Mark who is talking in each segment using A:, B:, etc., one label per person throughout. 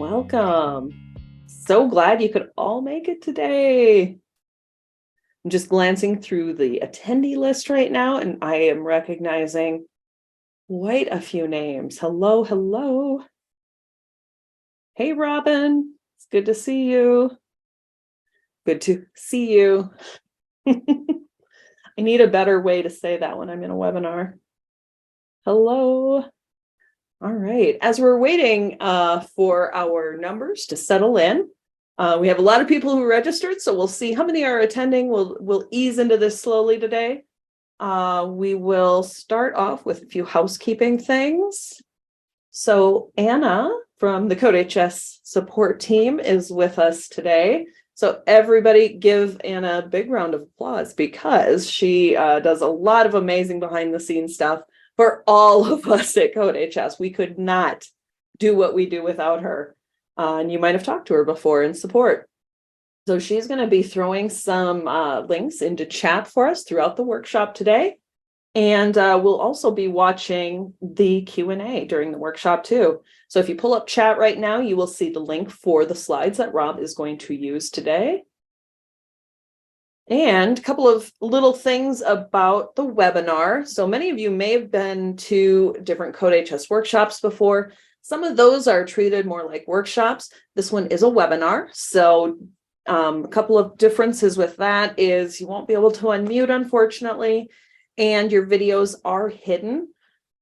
A: welcome. So glad you could all make it today. I'm just glancing through the attendee list right now, and I am recognizing quite a few names. Hello, hello. Hey, Robin. It's good to see you. Good to see you. I need a better way to say that when I'm in a webinar. Hello. All right. As we're waiting for our numbers to settle in, we have a lot of people who registered, so we'll see how many are attending. We'll ease into this slowly today. We will start off with a few housekeeping things. So Anna from the CodeHS support team is with us today. So everybody give Anna a big round of applause because she does a lot of amazing behind the scenes stuff for all of us at CodeHS. We could not do what we do without her. And you might have talked to her before in support. So she's going to be throwing some links into chat for us throughout the workshop today. And we'll also be watching the Q&A during the workshop too. So if you pull up chat right now, you will see the link for the slides that Rob is going to use today. And a couple of little things about the webinar. So many of you may have been to different CodeHS workshops before. Some of those are treated more like workshops. This one is a webinar. So a couple of differences with that is you won't be able to unmute, unfortunately, and your videos are hidden.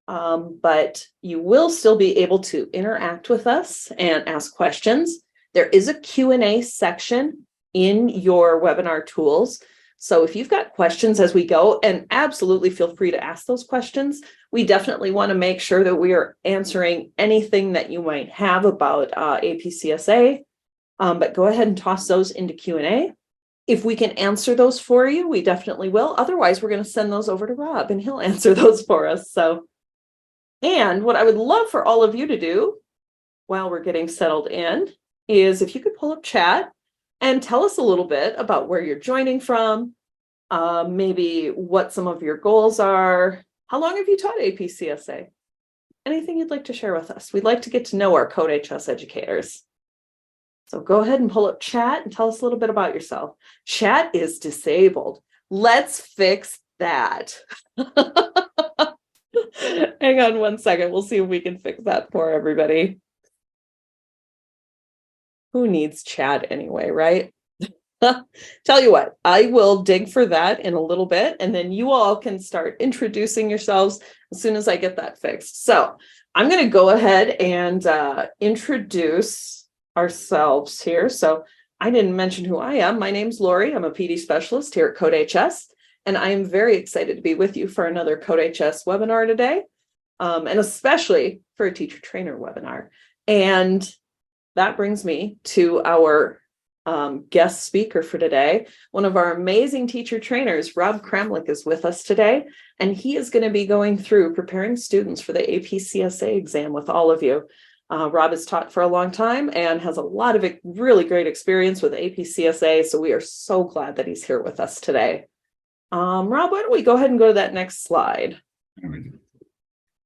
A: But you will still be able to interact with us and ask questions. There is a Q&A section in your webinar tools. So if you've got questions as we go, and absolutely feel free to ask those questions, we definitely want to make sure that we are answering anything that you might have about AP-CSA, but go ahead and toss those into Q&A. If we can answer those for you, we definitely will. Otherwise, we're going to send those over to Rob and he'll answer those for us. And what I would love for all of you to do while we're getting settled in is if you could pull up chat and tell us a little bit about where you're joining from, maybe what some of your goals are. How long have you taught AP-CSA? Anything you'd like to share with us? We'd like to get to know our CodeHS educators. So go ahead and pull up chat and tell us a little bit about yourself. Chat is disabled. Let's fix that. Hang on one second. We'll see if we can fix that for everybody. Who needs chat anyway, right? Tell you what, I will dig for that in a little bit, and then you all can start introducing yourselves as soon as I get that fixed. So I'm going to go ahead and introduce ourselves here. So I didn't mention who I am. My name's Lori. I'm a PD specialist here at CodeHS, and I am very excited to be with you for another CodeHS webinar today, and especially for a teacher trainer webinar. And that brings me to our guest speaker for today. One of our amazing teacher trainers, Rob Kramlich, is with us today, and he is going to be going through preparing students for the AP-CSA exam with all of you. Rob has taught for a long time and has a lot of really great experience with AP-CSA, so we are so glad that he's here with us today. Rob, why don't we go ahead and go to that next slide?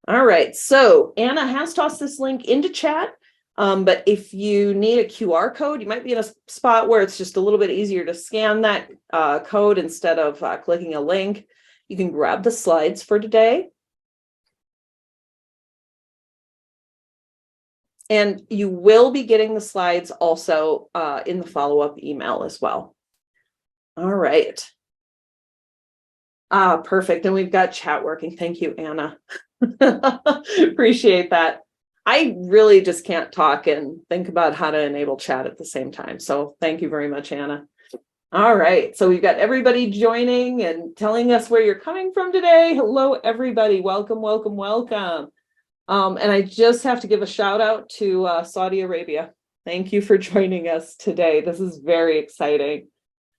A: All right, so Anna has tossed this link into chat. But if you need a QR code, you might be in a spot where it's just a little bit easier to scan that code instead of clicking a link. You can grab the slides for today. And you will be getting the slides also in the follow-up email as well. All right. Perfect. And we've got chat working. Thank you, Anna. Appreciate that. I really just can't talk and think about how to enable chat at the same time. So thank you very much, Anna. All right. So we've got everybody joining and telling us where you're coming from today. Hello, everybody. Welcome, welcome, welcome. And I just have to give a shout out to Saudi Arabia. Thank you for joining us today. This is very exciting.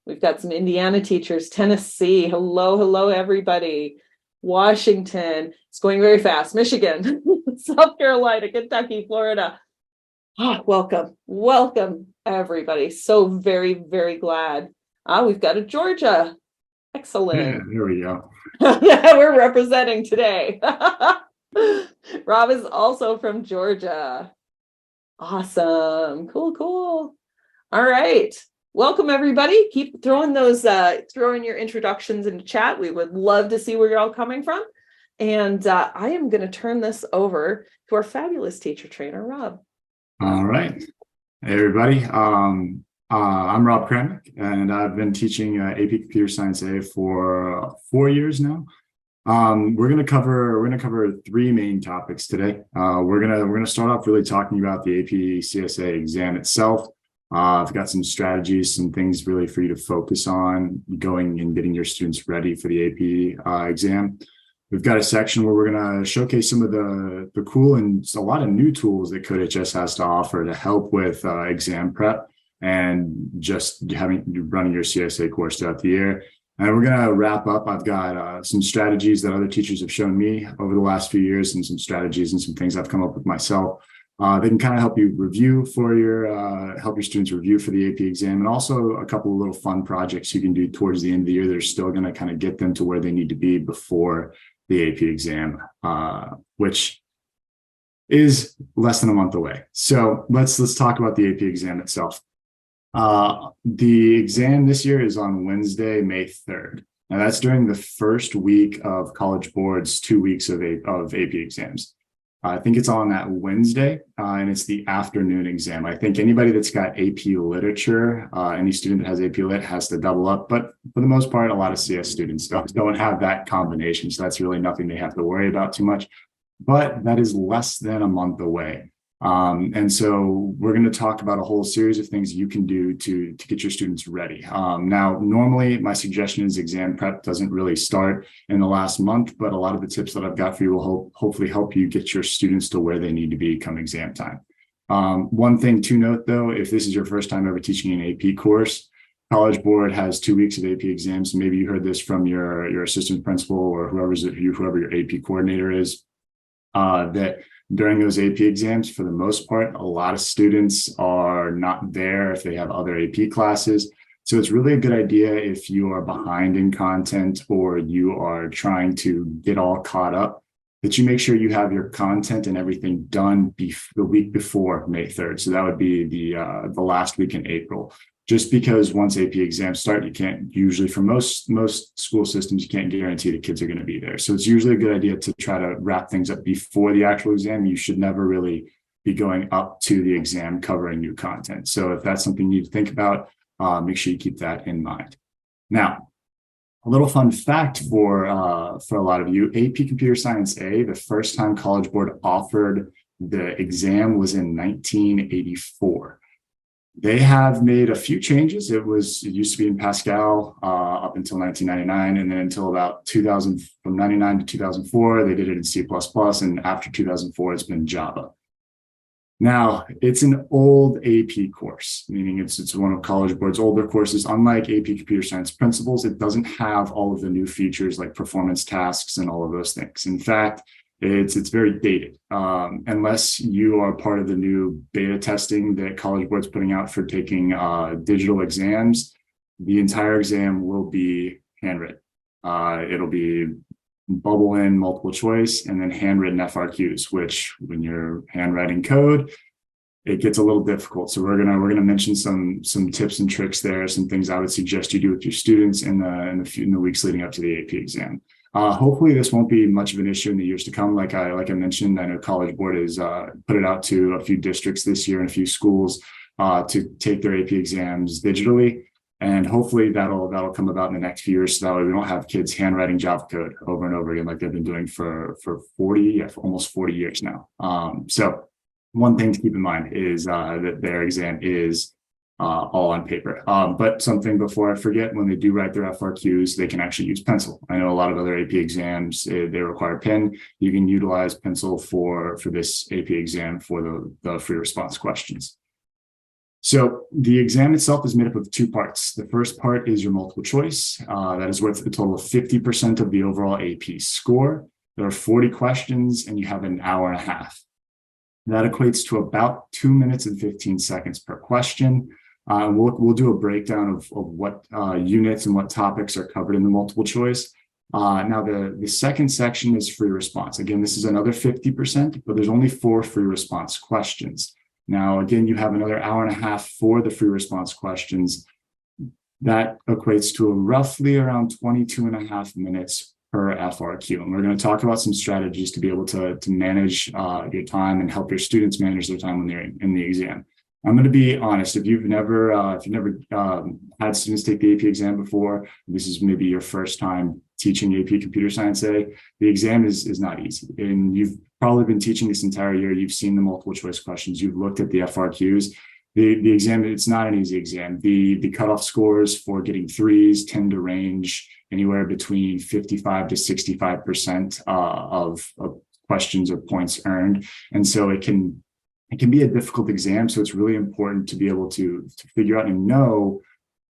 A: We've got some Indiana teachers, Tennessee. Hello, hello, everybody. Washington, it's going very fast. Michigan, South Carolina, Kentucky, Florida. Welcome, welcome, everybody. So very, very glad. We've got a Georgia. Excellent.
B: Yeah, there we go.
A: Yeah, we're representing today. Rob is also from Georgia. Awesome. Cool, cool. All right. Welcome everybody. Keep throwing throwing your introductions into chat. We would love to see where you're all coming from. And I am going to turn this over to our fabulous teacher trainer, Rob.
B: All right. Hey, everybody. I'm Rob Kramick, and I've been teaching AP Computer Science A for 4 years now. We're gonna cover three main topics today. We're gonna start off really talking about the AP CSA exam itself. I've got some strategies, some things really for you to focus on going and getting your students ready for the AP exam. We've got a section where we're going to showcase some of the cool and a lot of new tools that CodeHS has to offer to help with exam prep and just running your CSA course throughout the year. And we're going to wrap up. I've got some strategies that other teachers have shown me over the last few years, and some strategies and some things I've come up with myself. They can kind of help you help your students review for the AP exam, and also a couple of little fun projects you can do towards the end of the year that are still going to kind of get them to where they need to be before the AP exam, which is less than a month away. So let's talk about the AP exam itself. The exam this year is on Wednesday, May 3rd. Now that's during the first week of College Board's 2 weeks of AP exams. I think it's on that Wednesday, and it's the afternoon exam. I think anybody that's got AP Literature, any student that has AP Lit has to double up, but for the most part, a lot of CS students don't have that combination, so that's really nothing they have to worry about too much. But that is less than a month away. And so we're going to talk about a whole series of things you can do to get your students ready. Now, normally my suggestion is exam prep doesn't really start in the last month, but a lot of the tips that I've got for you will hopefully help you get your students to where they need to be come exam time. One thing to note, though, if this is your first time ever teaching an AP course, College Board has 2 weeks of AP exams. Maybe you heard this from your assistant principal or whoever your AP coordinator is, that during those AP exams, for the most part, a lot of students are not there if they have other AP classes. So it's really a good idea if you are behind in content or you are trying to get all caught up, that you make sure you have your content and everything done the week before May 3rd. So that would be the last week in April. Just because once AP exams start, you can't usually, for most school systems, you can't guarantee the kids are going to be there. So it's usually a good idea to try to wrap things up before the actual exam. You should never really be going up to the exam covering new content. So if that's something you need to think about, make sure you keep that in mind. Now, a little fun fact for a lot of you, AP Computer Science A, the first time College Board offered the exam was in 1984. They have made a few changes. It used to be in Pascal up until 1999, and then until about 2000, from 99 to 2004, they did it in C++, and after 2004, it's been Java. Now, it's an old AP course, meaning it's one of College Board's older courses. Unlike AP Computer Science Principles, it doesn't have all of the new features like performance tasks and all of those things. In fact, it's very dated. Unless you are part of the new beta testing that College Board's putting out for taking digital exams, the entire exam will be handwritten. It'll be bubble in multiple choice and then handwritten FRQs, which when you're handwriting code, it gets a little difficult. So we're gonna mention some tips and tricks there, some things I would suggest you do with your students in the weeks leading up to the AP exam. Hopefully this won't be much of an issue in the years to come. Like I mentioned, I know College Board has put it out to a few districts this year and a few schools to take their AP exams digitally. And hopefully that'll come about in the next few years, so that way we don't have kids handwriting Java code over and over again like they've been doing for almost 40 years now. So one thing to keep in mind is that their exam is all on paper. But something before I forget, when they do write their FRQs, they can actually use pencil. I know a lot of other AP exams, they require pen. You can utilize pencil for this AP exam for the free response questions. So the exam itself is made up of two parts. The first part is your multiple choice. That is worth a total of 50% of the overall AP score. There are 40 questions and you have an hour and a half. That equates to about 2 minutes and 15 seconds per question. We'll do a breakdown of what units and what topics are covered in the multiple choice. Now, the second section is free response. Again, this is another 50%, but there's only 4 free response questions. Now, again, you have another hour and a half for the free response questions. That equates to roughly around 22 and a half minutes per FRQ. And we're going to talk about some strategies to be able to manage your time and help your students manage their time when they're in the exam. I'm going to be honest, if you've never had students take the AP exam before, this is maybe your first time teaching AP Computer Science A, the exam is not easy. And you've probably been teaching this entire year. You've seen the multiple choice questions. You've looked at the FRQs. The exam, it's not an easy exam. The cutoff scores for getting threes tend to range anywhere between 55 to 65% of questions or points earned. And so it can be a difficult exam. So it's really important to be able to figure out and know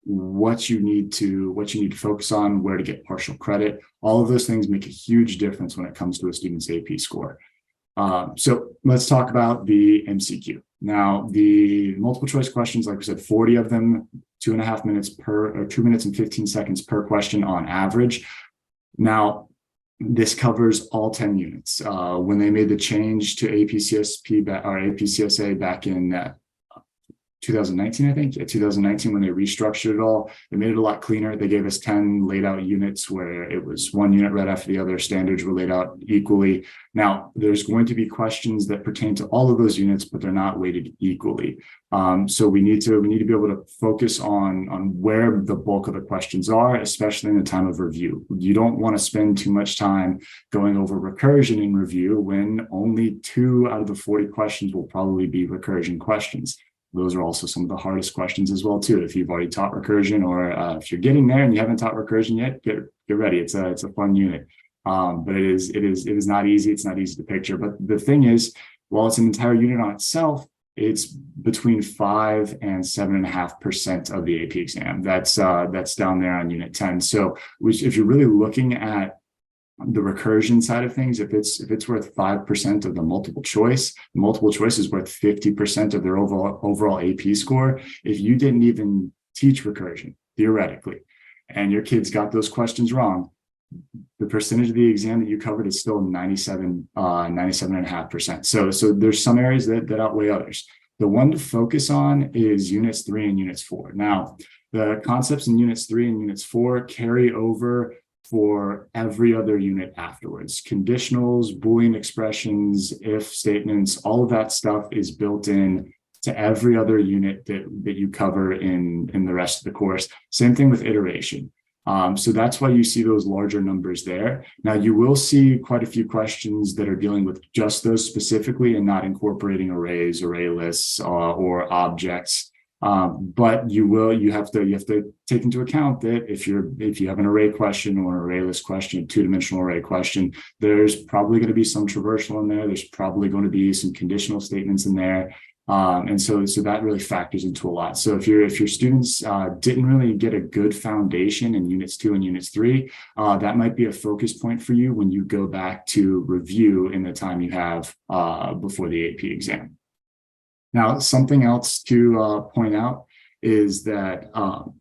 B: what you need to focus on, where to get partial credit. All of those things make a huge difference when it comes to a student's AP score. So let's talk about the MCQ. Now, the multiple choice questions, like we said, 40 of them, 2.5 minutes or 2 minutes and 15 seconds per question on average. Now, this covers all 10 units. When they made the change to APCSA back in 2019, I think, 2019, when they restructured it all, they made it a lot cleaner. They gave us 10 laid out units where it was one unit right after the other. Standards were laid out equally. Now, there's going to be questions that pertain to all of those units, but they're not weighted equally. So we need to be able to focus on where the bulk of the questions are, especially in the time of review. You don't want to spend too much time going over recursion in review when only 2 out of the 40 questions will probably be recursion questions. Those are also some of the hardest questions as well, too. If you've already taught recursion, or if you're getting there and you haven't taught recursion yet, get ready. It's a fun unit, but it is not easy. It's not easy to picture. But the thing is, while it's an entire unit on itself, it's between 5 and 7.5% of the AP exam. That's down there on Unit 10. So, if you're really looking at the recursion side of things, if it's worth 5% of the multiple choice is worth 50% of their overall AP score. If you didn't even teach recursion theoretically, and your kids got those questions wrong, the percentage of the exam that you covered is still 97.5%. So there's some areas that outweigh others. The one to focus on is units 3 and units 4. Now, the concepts in units 3 and units 4 carry over for every other unit afterwards. Conditionals, Boolean expressions, if statements, all of that stuff is built in to every other unit that you cover in the rest of the course. Same thing with iteration. So that's why you see those larger numbers there. Now, you will see quite a few questions that are dealing with just those specifically and not incorporating arrays, array lists, or objects. But you have to take into account that if you have an array question or an array list question, a 2-dimensional array question, there's probably going to be some traversal in there. There's probably going to be some conditional statements in there. And so that really factors into a lot. So if your students didn't really get a good foundation in units 2 and units 3, that might be a focus point for you when you go back to review in the time you have before the AP exam. Now, something else to point out is that, well,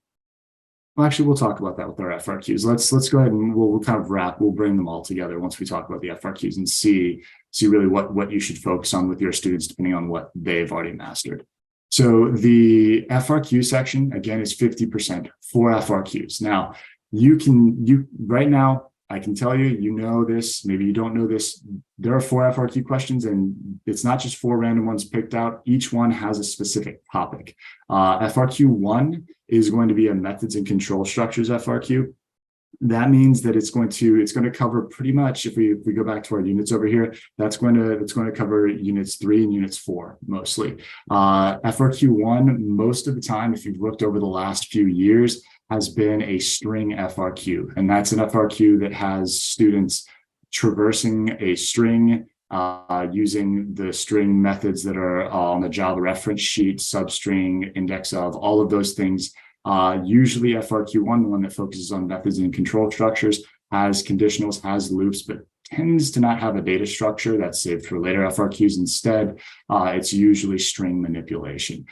B: actually, we'll talk about that with our FRQs. Let's go ahead and we'll kind of we'll bring them all together once we talk about the FRQs and see really what you should focus on with your students depending on what they've already mastered. So the FRQ section, again, is 50% for FRQs. Now, right now, I can tell you, you know this, maybe you don't know this. There are 4 FRQ questions, and it's not just 4 random ones picked out. Each one has a specific topic. FRQ 1 is going to be a methods and control structures FRQ. That means that it's going to cover pretty much, if we go back to our units over here, it's going to cover units 3 and units 4 mostly. FRQ 1, most of the time, if you've looked over the last few years, has been a string FRQ, and that's an FRQ that has students traversing a string using the string methods that are on the Java reference sheet, substring, index of, all of those things. Usually FRQ1, the one that focuses on methods and control structures, has conditionals, has loops, but tends to not have a data structure that's saved for later FRQs. Instead, it's usually string manipulation.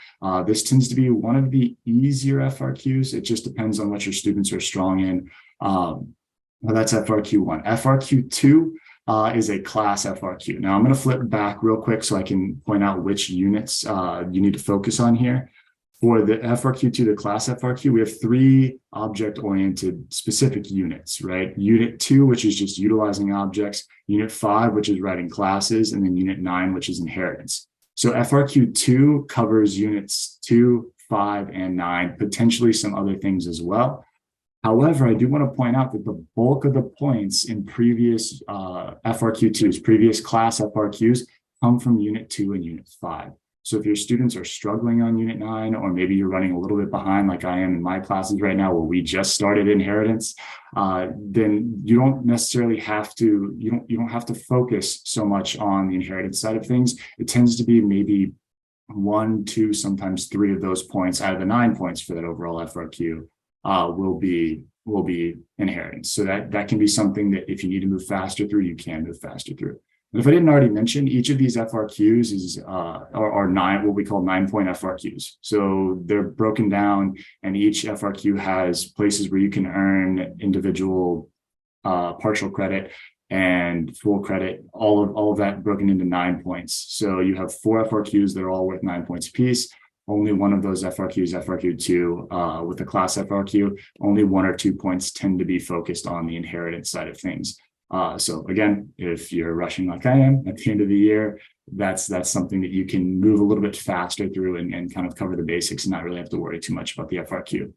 B: This tends to be one of the easier FRQs. It just depends on what your students are strong in. Well, that's FRQ1. FRQ2 is a class FRQ. Now I'm going to flip back real quick so I can point out which units you need to focus on here. For the FRQ2, the class FRQ, we have 3 object-oriented specific units, right? Unit 2, which is just utilizing objects, Unit 5, which is writing classes, and then Unit 9, which is inheritance. So FRQ2 covers Units 2, 5, and 9, potentially some other things as well. However, I do want to point out that the bulk of the points in previous FRQ2s, previous class FRQs, come from Unit 2 and Unit 5. So if your students are struggling on Unit 9, or maybe you're running a little bit behind like I am in my classes right now where we just started inheritance, then you don't necessarily have to, you don't have to focus so much on the inheritance side of things. It tends to be maybe 1, 2, sometimes 3 of those points out of the 9 points for that overall FRQ will be inheritance. So that can be something that if you need to move faster through, you can move faster through. And if I didn't already mention, each of these FRQs is are 9, what we call 9-point FRQs. So they're broken down, and each FRQ has places where you can earn individual partial credit and full credit, all of that broken into 9 points. So you have 4 FRQs that are all worth 9 points apiece. Only one of those FRQs, FRQ2, with the class FRQ, only 1 or 2 points tend to be focused on the inheritance side of things. So again, if you're rushing like I am at the end of the year, that's something that you can move a little bit faster through and kind of cover the basics and not really have to worry too much about the FRQ.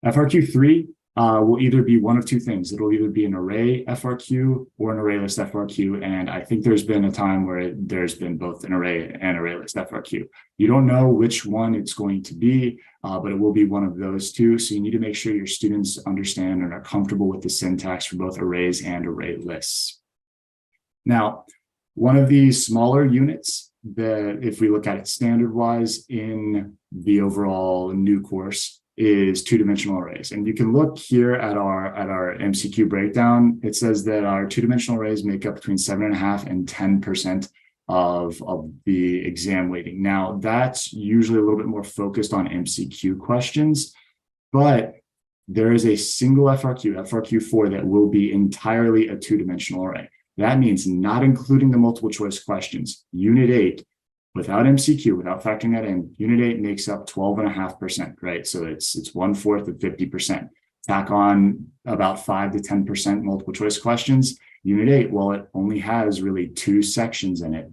B: FRQ3 will either be one of 2 things. It'll either be an array FRQ or an array list FRQ. And I think there's been a time where there's been both an array and array list FRQ. You don't know which one it's going to be, but it will be one of those 2. So you need to make sure your students understand and are comfortable with the syntax for both arrays and array lists. Now, one of these smaller units that, if we look at it standard-wise in the overall new course, is 2-dimensional arrays. And you can look here at our MCQ breakdown. It says that our 2-dimensional arrays make up between 7.5% and 10% of the exam weighting. Now, that's usually a little bit more focused on MCQ questions, but there is a single FRQ, FRQ4, that will be entirely a 2-dimensional array. That means not including the multiple choice questions. Unit 8, without MCQ, without factoring that in, Unit 8 makes up 12.5%, right? So it's 1/4 of 50%. Tack on about 5 to 10% multiple choice questions. Unit 8, well, it only has really 2 sections in it,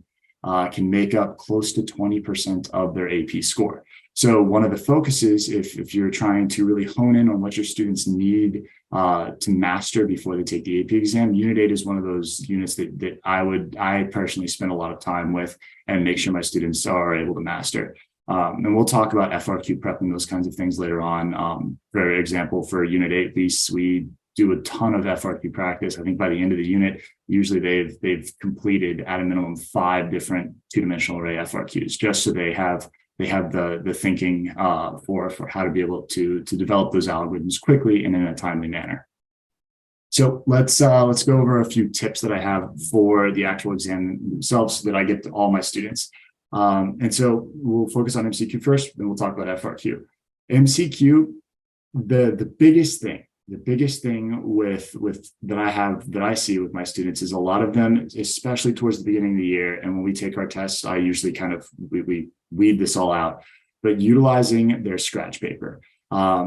B: can make up close to 20% of their AP score. So one of the focuses, if you're trying to really hone in on what your students need to master before they take the AP exam, Unit 8 is one of those units that I personally spend a lot of time with and make sure my students are able to master. And we'll talk about FRQ prep and those kinds of things later on. For example, for Unit 8, we do a ton of FRQ practice. I think by the end of the unit, usually they've completed at a minimum 5 different 2-dimensional array FRQs, just so they have the thinking for how to be able to develop those algorithms quickly and in a timely manner. So let's go over a few tips that I have for the actual exam themselves so that I get to all my students. And so we'll focus on MCQ first, then we'll talk about FRQ. MCQ, the biggest thing with that I see with my students is a lot of them, especially towards the beginning of the year, and when we take our tests, I usually kind of we weed this all out, but utilizing their scratch paper,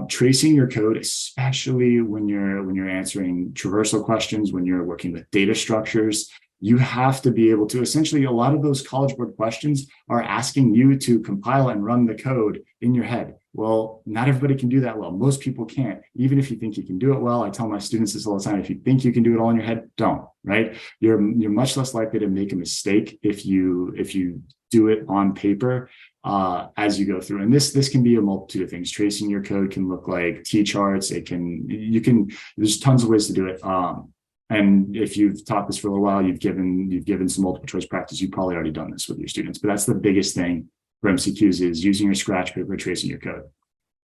B: tracing your code, especially when you're answering traversal questions, when you're working with data structures. You have to be able to, essentially, a lot of those College Board questions are asking you to compile and run the code in your head. Well, not everybody can do that well. Most people can't. Even if you think you can do it well, I tell my students this all the time, if you think you can do it all in your head, don't, right? You're much less likely to make a mistake if you do it on paper as you go through. And this can be a multitude of things. Tracing your code can look like T-charts. There's tons of ways to do it. And if you've taught this for a little while, you've given some multiple choice practice, you've probably already done this with your students. But that's the biggest thing for MCQs, is using your scratch paper, tracing your code.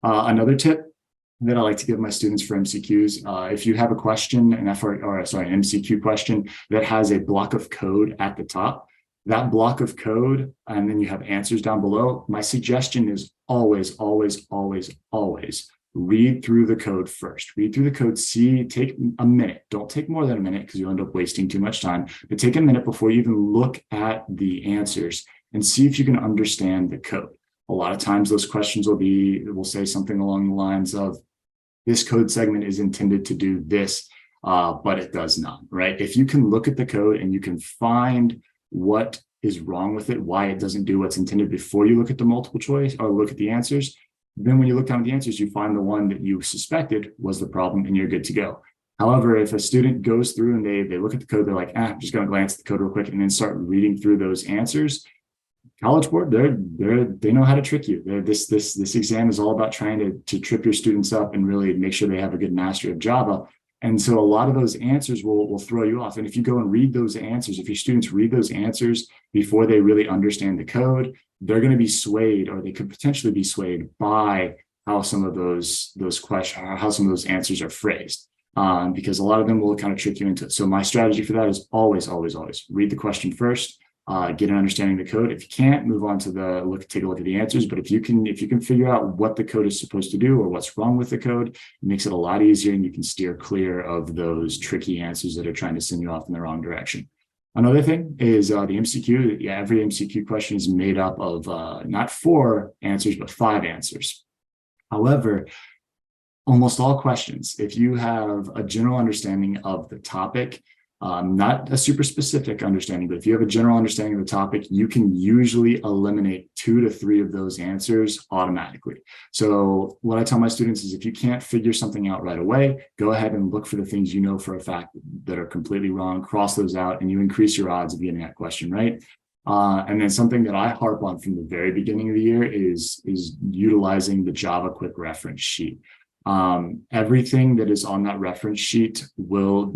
B: Another tip that I like to give my students for MCQs, if you have a question, an MCQ question that has a block of code at the top, that block of code, and then you have answers down below, my suggestion is always read through the code first. Read through the code, take a minute. Don't take more than a minute because you'll end up wasting too much time, but take a minute before you even look at the answers and see if you can understand the code. A lot of times those questions will say something along the lines of, this code segment is intended to do this, but it does not, right? If you can look at the code and you can find what is wrong with it, why it doesn't do what's intended before you look at the multiple choice or look at the answers, then when you look down at the answers, you find the one that you suspected was the problem and you're good to go. However, if a student goes through and they look at the code, they're like, I'm just going to glance at the code real quick and then start reading through those answers. College Board, they know how to trick you. This exam is all about trying to trip your students up and really make sure they have a good mastery of Java. And so a lot of those answers will throw you off. And if you go and read those answers, if your students read those answers before they really understand the code, they're going to be swayed, or they could potentially be swayed by how some of those questions, how some of those answers are phrased. Because a lot of them will kind of trick you into it. So my strategy for that is always read the question first, get an understanding of the code. If you can't, move on to take a look at the answers. But if you can figure out what the code is supposed to do or what's wrong with the code, it makes it a lot easier and you can steer clear of those tricky answers that are trying to send you off in the wrong direction. Another thing is the MCQ. Yeah, every MCQ question is made up of not 4 answers, but 5 answers. However, almost all questions, if you have a general understanding of the topic, not a super specific understanding, but if you have a general understanding of the topic, you can usually eliminate 2 to 3 of those answers automatically. So what I tell my students is, if you can't figure something out right away, go ahead and look for the things you know for a fact that are completely wrong, cross those out, and you increase your odds of getting that question right. And then something that I harp on from the very beginning of the year is utilizing the Java Quick Reference Sheet. Everything that is on that reference sheet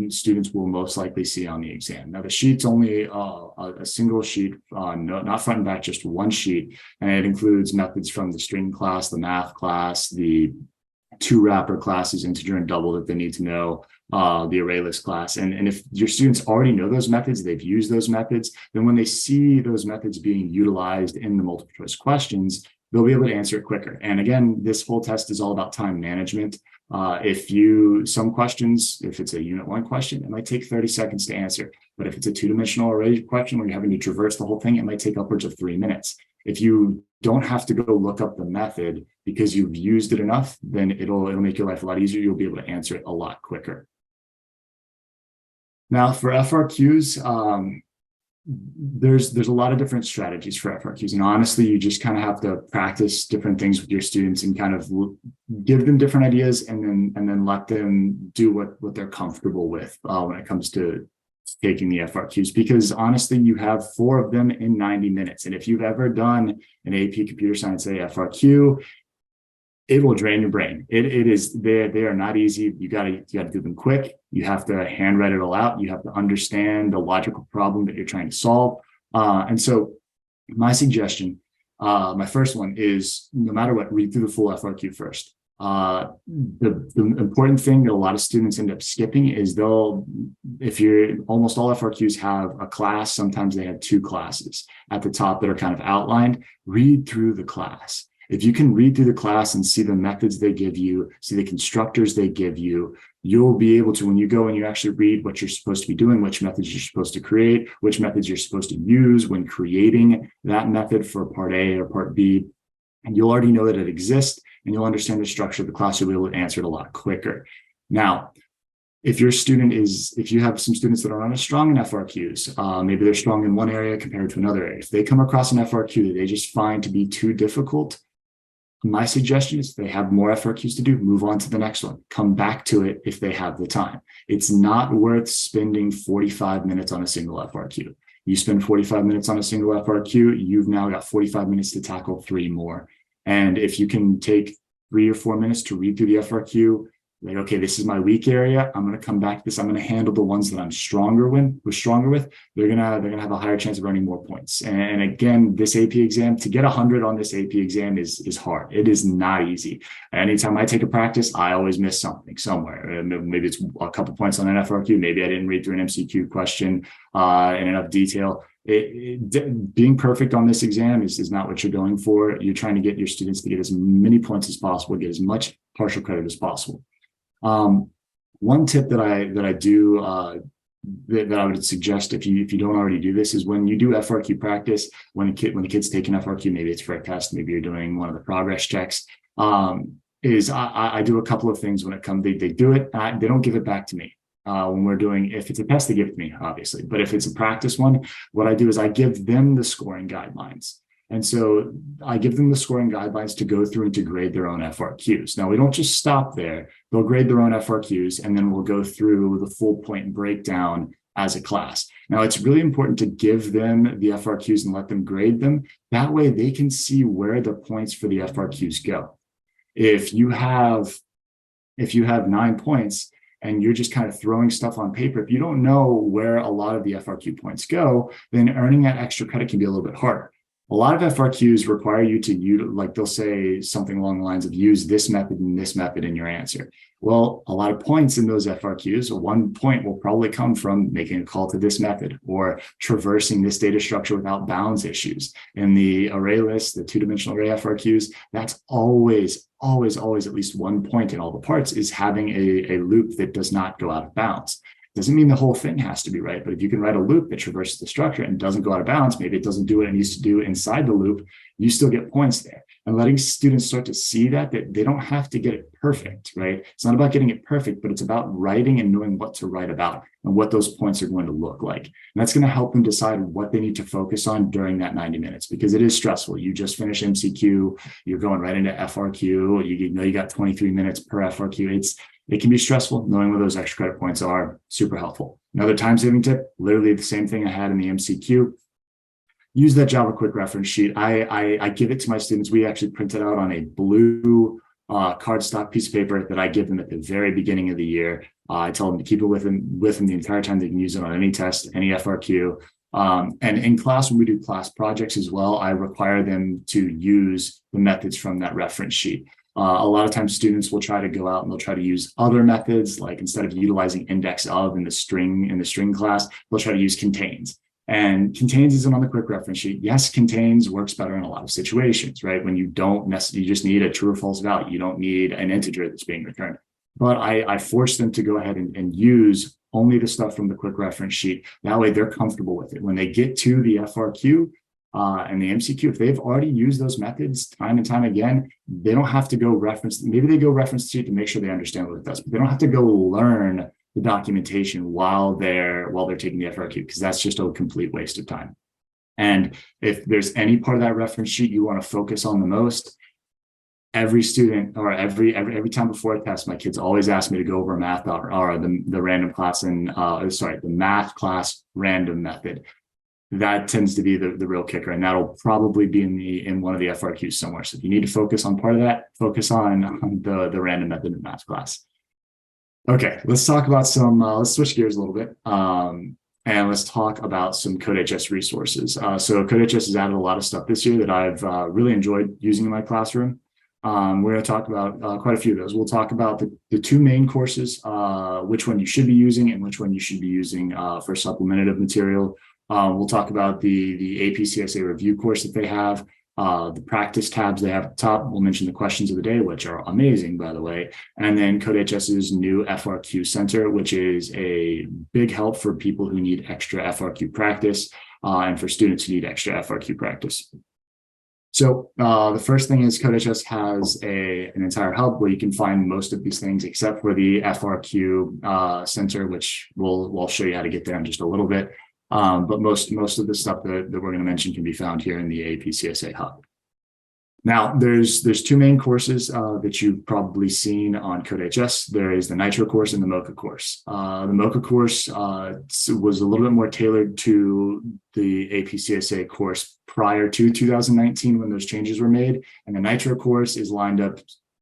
B: students will most likely see on the exam. Now the sheet's only a single sheet, not front and back, just one sheet, and it includes methods from the string class, the math class, the 2 wrapper classes, integer and double that they need to know, the array list class. And if your students already know those methods, they've used those methods, then when they see those methods being utilized in the multiple choice questions, they'll be able to answer it quicker. And again, this whole test is all about time management. Some questions, if it's a unit 1 question, it might take 30 seconds to answer. But if it's a 2-dimensional array question where you're having to traverse the whole thing, it might take upwards of 3 minutes. If you don't have to go look up the method because you've used it enough, then it'll make your life a lot easier. You'll be able to answer it a lot quicker. Now for FRQs, there's a lot of different strategies for FRQs, and honestly, you just kind of have to practice different things with your students and kind of give them different ideas, and then let them do what they're comfortable with when it comes to taking the FRQs. Because honestly, you have 4 of them in 90 minutes, and if you've ever done an AP Computer Science A FRQ, it will drain your brain. They are not easy. You gotta do them quick. You have to handwrite it all out. You have to understand the logical problem that you're trying to solve. And so my suggestion, my first one is, no matter what, read through the full FRQ first. The important thing that a lot of students end up skipping is almost all FRQs have a class. Sometimes they have 2 classes at the top that are kind of outlined. Read through the class. If you can read through the class and see the methods they give you, see the constructors they give you, you'll be able to, when you go and you actually read what you're supposed to be doing, which methods you're supposed to create, which methods you're supposed to use when creating that method for part A or part B, and you'll already know that it exists, and you'll understand the structure of the class, you'll be able to answer it a lot quicker. Now, if you have some students that are not as strong in FRQs, maybe they're strong in one area compared to another area. If they come across an FRQ that they just find to be too difficult, my suggestion is, if they have more FRQs to do, move on to the next one. Come back to it if they have the time. It's not worth spending 45 minutes on a single FRQ. You spend 45 minutes on a single FRQ, you've now got 45 minutes to tackle 3 more. And if you can take 3 or 4 minutes to read through the FRQ, Like, okay, this is my weak area. I'm going to come back to this. I'm going to handle the ones that I'm stronger with. They're gonna have a higher chance of earning more points. And again, this AP exam, to get 100 on this AP exam is hard. It is not easy. Anytime I take a practice, I always miss something somewhere. Maybe it's a couple points on an FRQ. Maybe I didn't read through an MCQ question in enough detail. Being perfect on this exam is not what you're going for. You're trying to get your students to get as many points as possible, get as much partial credit as possible. One tip that I do that I would suggest if you don't already do this is when you do FRQ practice, when the kid's taking FRQ, maybe it's for a test, maybe you're doing one of the progress checks. I do a couple of things when it comes. They do it. They don't give it back to me. When we're doing, if it's a test, they give it to me, obviously. But if it's a practice one, what I do is I give them the scoring guidelines. And so I give them the scoring guidelines to go through and to grade their own FRQs. Now, we don't just stop there. They'll grade their own FRQs, and then we'll go through the full point breakdown as a class. Now, it's really important to give them the FRQs and let them grade them. That way they can see where the points for the FRQs go. If you have 9 points, and you're just kind of throwing stuff on paper, if you don't know where a lot of the FRQ points go, then earning that extra credit can be a little bit harder. A lot of FRQs require you to use, like they'll say something along the lines of use this method and this method in your answer. Well, a lot of points in those FRQs, 1 point will probably come from making a call to this method or traversing this data structure without bounds issues. In the array list, the two-dimensional array FRQs, that's always at least 1 point in all the parts is having a loop that does not go out of bounds. Doesn't mean the whole thing has to be right, but if you can write a loop that traverses the structure and doesn't go out of bounds, maybe it doesn't do what it needs to do inside the loop, you still get points there. And letting students start to see that they don't have to get it perfect, right? It's not about getting it perfect, but it's about writing and knowing what to write about and what those points are going to look like. And that's going to help them decide what they need to focus on during that 90 minutes, because it is stressful. You just finished MCQ, you're going right into FRQ, you know you got 23 minutes per FRQ. It can be stressful. Knowing where those extra credit points are, super helpful. Another time-saving tip, literally the same thing I had in the MCQ. Use that Java quick reference sheet. I give it to my students. We actually print it out on a blue cardstock piece of paper that I give them at the very beginning of the year. I tell them to keep it with them the entire time. They can use it on any test, any FRQ. And in class, when we do class projects as well, I require them to use the methods from that reference sheet. A lot of times students will try to go out and they'll try to use other methods, like instead of utilizing index of in the string class, they'll try to use contains. And contains isn't on the quick reference sheet. Yes, contains works better in a lot of situations, right? When you don't necessarily, you just need a true or false value. You don't need an integer that's being returned. But I force them to go ahead and use only the stuff from the quick reference sheet. That way they're comfortable with it. When they get to the FRQ, and the MCQ, if they've already used those methods time and time again, they don't have to go reference. Maybe they go reference the sheet to make sure they understand what it does, but they don't have to go learn the documentation while they're taking the FRQ, because that's just a complete waste of time. And if there's any part of that reference sheet you want to focus on the most, every student or every time before a test, my kids always ask me to go over math or the random class and the math class random method. That tends to be the real kicker, and that'll probably be in one of the FRQs somewhere. So if you need to focus on part of that, focus on the random method in math class. Okay, let's talk about let's switch gears a little bit, and let's talk about some CodeHS resources. So CodeHS has added a lot of stuff this year that I've really enjoyed using in my classroom. We're going to talk about quite a few of those. We'll talk about the two main courses, which one you should be using and which one you should be using for supplementative material. We'll talk about the AP CSA review course that they have, the practice tabs they have at the top. We'll mention the questions of the day, which are amazing, by the way. And then CodeHS's new FRQ Center, which is a big help for people who need extra FRQ practice and for students who need extra FRQ practice. So the first thing is CodeHS has an entire hub where you can find most of these things except for the FRQ Center, which we'll show you how to get there in just a little bit. But most of the stuff that we're going to mention can be found here in the AP CSA hub. Now, there's two main courses that you've probably seen on CodeHS. There is the Nitro course and the Mocha course. The Mocha course was a little bit more tailored to the AP CSA course prior to 2019 when those changes were made. And the Nitro course is lined up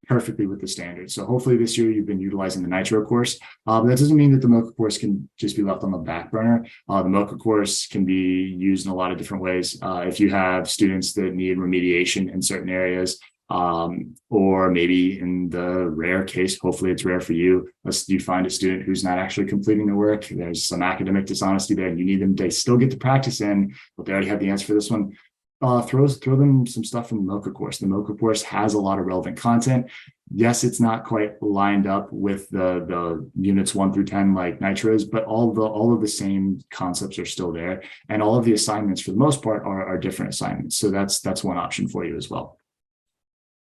B: perfectly with the standard. So hopefully this year you've been utilizing the Nitro course. But that doesn't mean that the Mocha course can just be left on the back burner. The Mocha course can be used in a lot of different ways. If you have students that need remediation in certain areas, or maybe in the rare case, hopefully it's rare for you, unless you find a student who's not actually completing the work, there's some academic dishonesty there and you need them, they still get to practice in, but they already have the answer for this one. Throw them some stuff from the Mocha course. The Mocha course has a lot of relevant content. Yes, it's not quite lined up with the units 1 through 10 like Nitro's, but all of the same concepts are still there, and all of the assignments for the most part are different assignments. So that's one option for you as well.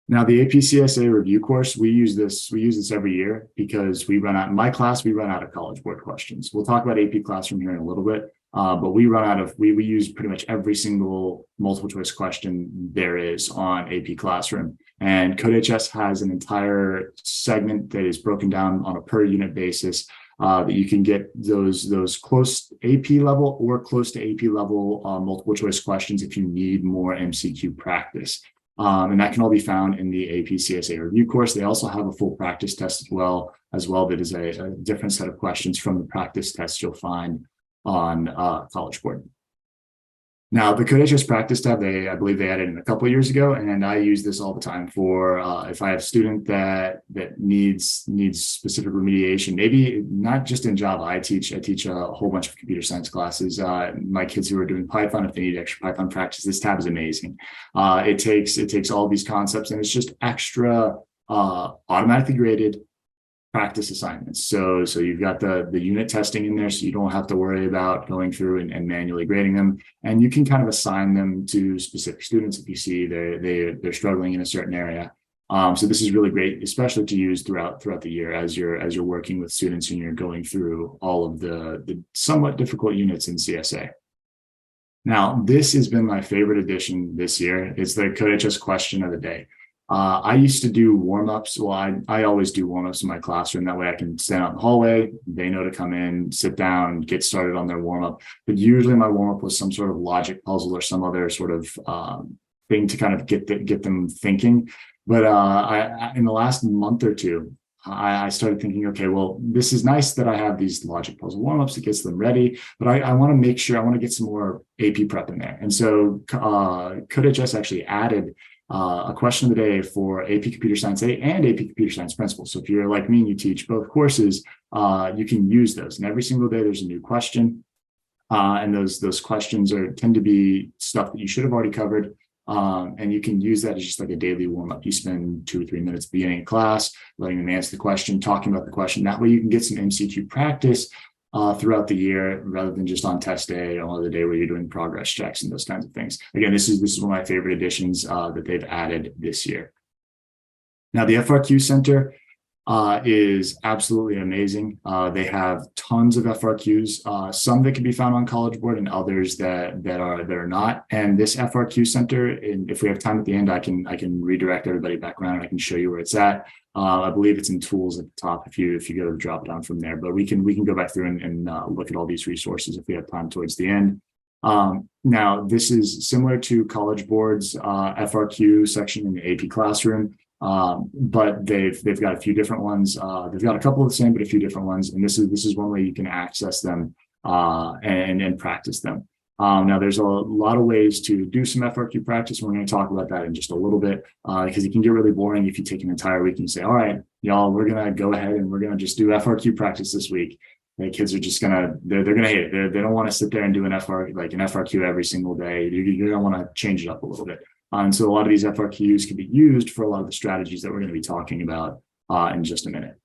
B: Now, the AP CSA review course, we use this every year because we run out, in my class, we run out of College Board questions. We'll talk about AP Classroom here in a little bit, but we use pretty much every single multiple choice question there is on AP Classroom. And CodeHS has an entire segment that is broken down on a per unit basis that you can get those close AP level or close to AP level multiple choice questions if you need more MCQ practice. And that can all be found in the AP CSA review course. They also have a full practice test as well that is a different set of questions from the practice test you'll find on College Board. Now, the CodeHS practice tab, I believe they added in a couple of years ago, and I use this all the time for if I have a student that needs specific remediation, maybe not just in Java. I teach a whole bunch of computer science classes. My kids who are doing Python, if they need extra Python practice, this tab is amazing. It takes all these concepts and it's just extra automatically graded practice assignments. So you've got the unit testing in there, so you don't have to worry about going through and manually grading them. And you can kind of assign them to specific students if you see they're struggling in a certain area. So this is really great, especially to use throughout the year as you're working with students and you're going through all of the somewhat difficult units in CSA. Now, this has been my favorite addition this year. It's the CodeHS question of the day. I used to do warm-ups. Well, I always do warm-ups in my classroom. That way I can stand out in the hallway. They know to come in, sit down, get started on their warm-up. But usually my warm-up was some sort of logic puzzle or some other sort of thing to kind of get them thinking. But in the last month or two, I started thinking, okay, well, this is nice that I have these logic puzzle warm-ups. It gets them ready, but I want to make sure, I want to get some more AP prep in there. And so CodeHS actually added a question of the day for AP Computer Science A and AP Computer Science Principles. So if you're like me and you teach both courses, you can use those. And every single day there's a new question. And those questions tend to be stuff that you should have already covered. And you can use that as just like a daily warm-up. You spend 2 or 3 minutes at the beginning of class, letting them answer the question, talking about the question. That way you can get some MCQ practice throughout the year, rather than just on test day or the day where you're doing progress checks and those kinds of things. Again, this is one of my favorite additions that they've added this year. Now, the FRQ Center is absolutely amazing. They have tons of FRQs, some that can be found on College Board and others that are not. And this FRQ Center, and if we have time at the end, I can redirect everybody back around and I can show you where it's at. I believe it's in tools at the top if you go to the drop down from there, but we can go back through and look at all these resources if we have time towards the end. Now, this is similar to College Board's FRQ section in the AP Classroom. But they've got a few different ones. They've got a couple of the same, but a few different ones. And this is one way you can access them and practice them. Now, there's a lot of ways to do some FRQ practice. We're going to talk about that in just a little bit because it can get really boring if you take an entire week and you say, all right, y'all, we're going to go ahead and we're going to just do FRQ practice this week. The kids are just they're going to hate it. They don't want to sit there and do an FRQ every single day. You're going to want to change it up a little bit. And so a lot of these FRQs can be used for a lot of the strategies that we're going to be talking about in just a minute.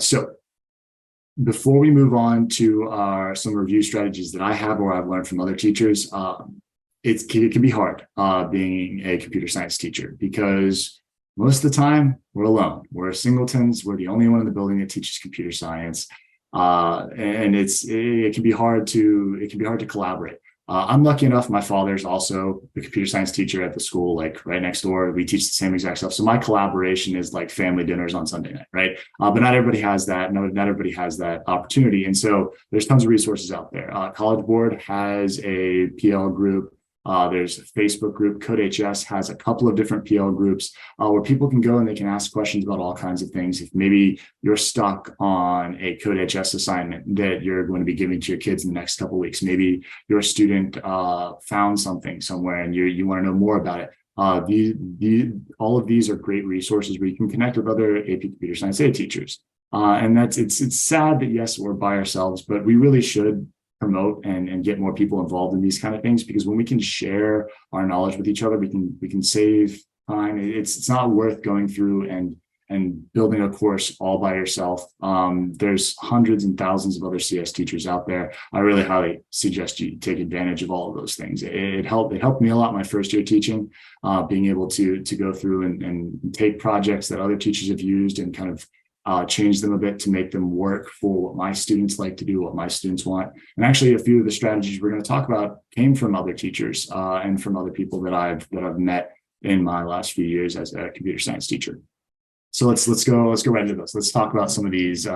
B: So before we move on to some review strategies that I have or I've learned from other teachers, it can be hard being a computer science teacher because most of the time we're alone. We're singletons. We're the only one in the building that teaches computer science. And it can be hard to collaborate. I'm lucky enough, my father's also the computer science teacher at the school, like right next door. We teach the same exact stuff. So my collaboration is like family dinners on Sunday night, right? But not everybody has that. Not everybody has that opportunity. And so there's tons of resources out there. College Board has a PL group. There's a Facebook group. CodeHS has a couple of different PL groups where people can go and they can ask questions about all kinds of things. If maybe you're stuck on a CodeHS assignment that you're going to be giving to your kids in the next couple of weeks, maybe your student found something somewhere and you want to know more about it. All of these are great resources where you can connect with other AP Computer Science A teachers. And it's sad that, yes, we're by ourselves, but we really should promote and get more people involved in these kind of things, because when we can share our knowledge with each other, we can save time. It's not worth going through and building a course all by yourself. There's hundreds and thousands of other CS teachers out there. I really highly suggest you take advantage of all of those things. It helped me a lot my first year teaching, being able to go through and take projects that other teachers have used and kind of change them a bit to make them work for what my students like to do, what my students want. And actually, a few of the strategies we're going to talk about came from other teachers and from other people that I've met in my last few years as a computer science teacher. So let's go right into this. Let's talk about some of these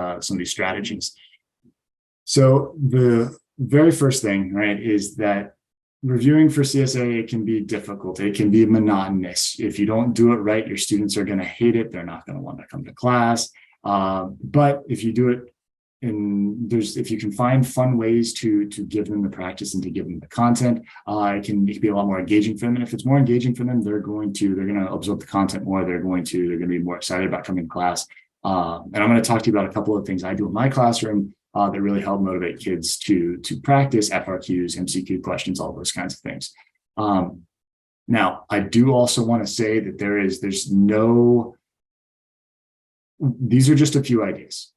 B: strategies. So the very first thing, right, is that reviewing for CSA, it can be difficult. It can be monotonous. If you don't do it right, your students are going to hate it. They're not going to want to come to class. But if you do it if you can find fun ways to give them the practice and to give them the content, it can be a lot more engaging for them. And if it's more engaging for them, they're going to absorb the content more. They're going to be more excited about coming to class. And I'm going to talk to you about a couple of things I do in my classroom that really help motivate kids to practice FRQs, MCQ questions, all those kinds of things. Now, I do also want to say that these are just a few ideas.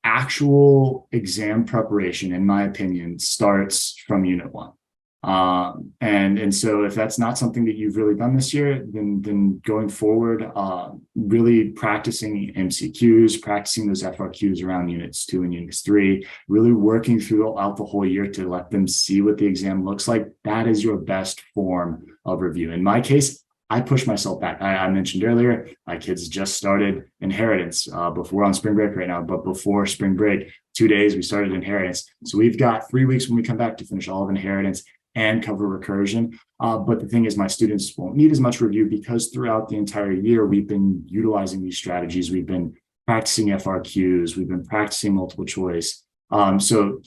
B: Actual exam preparation, in my opinion, starts from Unit 1. And so if that's not something that you've really done this year, then going forward, really practicing MCQs, practicing those FRQs around Units 2 and Units 3, really working throughout the whole year to let them see what the exam looks like, that is your best form of review. In my case, I push myself back. I mentioned earlier, my kids just started inheritance. We're on spring break right now, but before spring break, 2 days, we started inheritance. So we've got 3 weeks when we come back to finish all of inheritance and cover recursion. But the thing is, my students won't need as much review because throughout the entire year, we've been utilizing these strategies. We've been practicing FRQs. We've been practicing multiple choice. So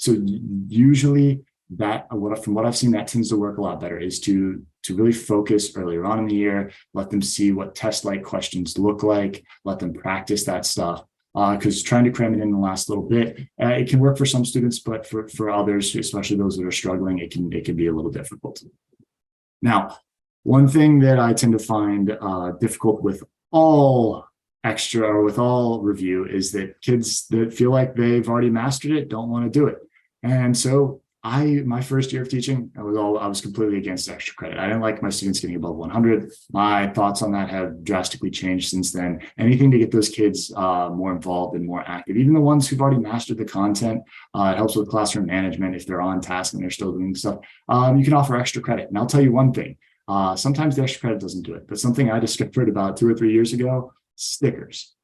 B: usually from what I've seen, that tends to work a lot better, is to really focus earlier on in the year, let them see what test-like questions look like, let them practice that stuff. Because trying to cram it in the last little bit, it can work for some students, but for others, especially those that are struggling, it can be a little difficult. Now, one thing that I tend to find difficult with all review is that kids that feel like they've already mastered it don't want to do it. And so my first year of teaching, I was completely against extra credit. I didn't like my students getting above 100. My thoughts on that have drastically changed since then. Anything to get those kids more involved and more active, even the ones who've already mastered the content, it helps with classroom management. If they're on task and they're still doing stuff, you can offer extra credit. And I'll tell you one thing, sometimes the extra credit doesn't do it, but something I discovered about 2 or 3 years ago, stickers.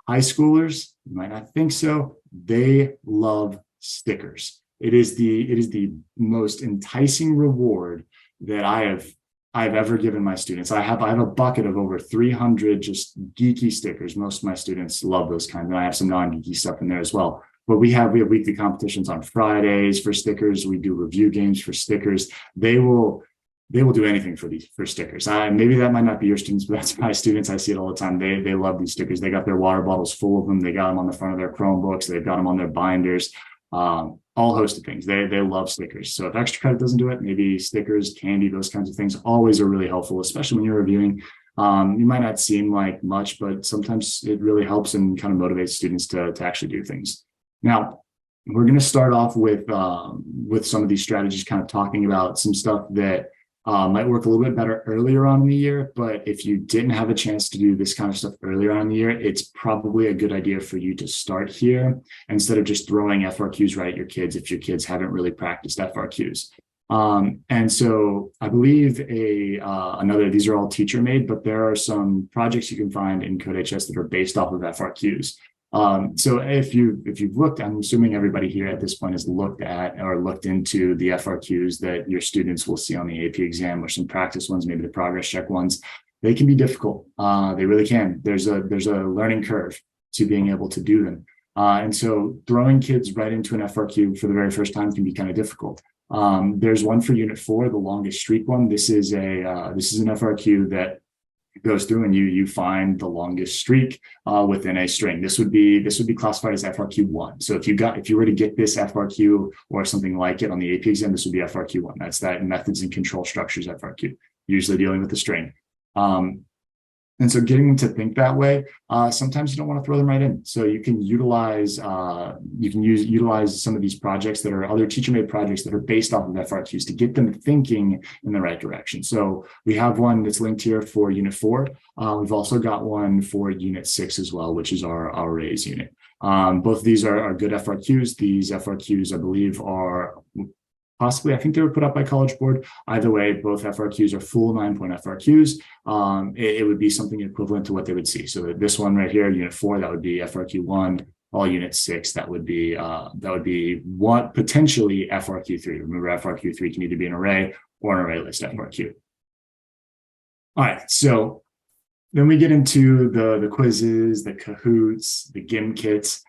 B: High schoolers, you might not think so, they love stickers. It is the most enticing reward that I've ever given my students. I have a bucket of over 300 just geeky stickers. Most of my students love those kinds, and I have some non-geeky stuff in there as well. But we have weekly competitions on Fridays for stickers. We do review games for stickers. They will do anything for stickers. Maybe that might not be your students, but that's my students. I see it all the time. They love these stickers. They got their water bottles full of them. They got them on the front of their Chromebooks. They've got them on their binders. All host of things. They love stickers. So if extra credit doesn't do it, maybe stickers, candy, those kinds of things always are really helpful, especially when you're reviewing. You might not seem like much, but sometimes it really helps and kind of motivates students to actually do things. Now, we're going to start off with some of these strategies, kind of talking about some stuff that might work a little bit better earlier on in the year, but if you didn't have a chance to do this kind of stuff earlier on in the year, it's probably a good idea for you to start here instead of just throwing FRQs right at your kids if your kids haven't really practiced FRQs. And so I believe these are all teacher made, but there are some projects you can find in CodeHS that are based off of FRQs. So if you've looked, I'm assuming everybody here at this point has looked at or looked into the FRQs that your students will see on the AP exam, or some practice ones, maybe the progress check ones. They can be difficult. They really can. There's a learning curve to being able to do them. And so throwing kids right into an FRQ for the very first time can be kind of difficult. There's one for Unit 4, the longest streak one. This is an FRQ that goes through and you find the longest streak within a string. This would be classified as FRQ1. So if you were to get this FRQ or something like it on the AP exam, this would be FRQ1. That's that methods and control structures FRQ, usually dealing with the string. And so getting them to think that way, sometimes you don't want to throw them right in. So you can utilize some of these projects that are other teacher-made projects that are based off of FRQs to get them thinking in the right direction. So we have one that's linked here for Unit 4. We've also got one for Unit 6 as well, which is our arrays unit. Both of these are good FRQs. These FRQs, I believe, are possibly, I think they were put up by College Board. Either way, both FRQs are full 9-point FRQs. It would be something equivalent to what they would see. So this one right here, Unit 4, that would be FRQ1. All Unit 6, that would be one potentially FRQ3. Remember, FRQ3 can either be an array or an array list FRQ. All right, so then we get into the quizzes, the Kahoots, the GIM kits.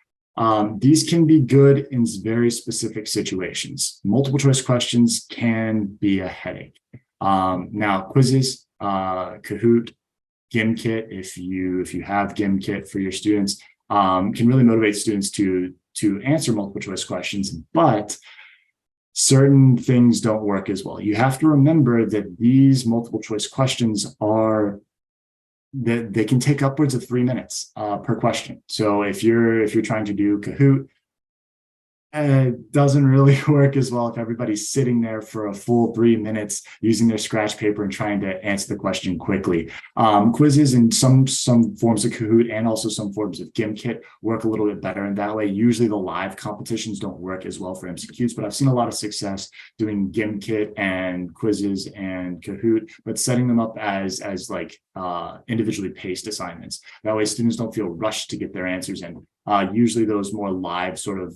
B: These can be good in very specific situations. Multiple choice questions can be a headache. Now, quizzes, Kahoot, GIM kit, if you have GIM kit for your students, can really motivate students to answer multiple choice questions, but certain things don't work as well. You have to remember that these multiple choice questions they can take upwards of 3 minutes per question. So if you're trying to do Kahoot, it doesn't really work as well if everybody's sitting there for a full 3 minutes using their scratch paper and trying to answer the question quickly. Quizzes and some forms of Kahoot and also some forms of GimKit work a little bit better in that way. Usually the live competitions don't work as well for MCQs, but I've seen a lot of success doing GimKit and quizzes and Kahoot, but setting them up as like individually paced assignments. That way students don't feel rushed to get their answers in. Usually those more live sort of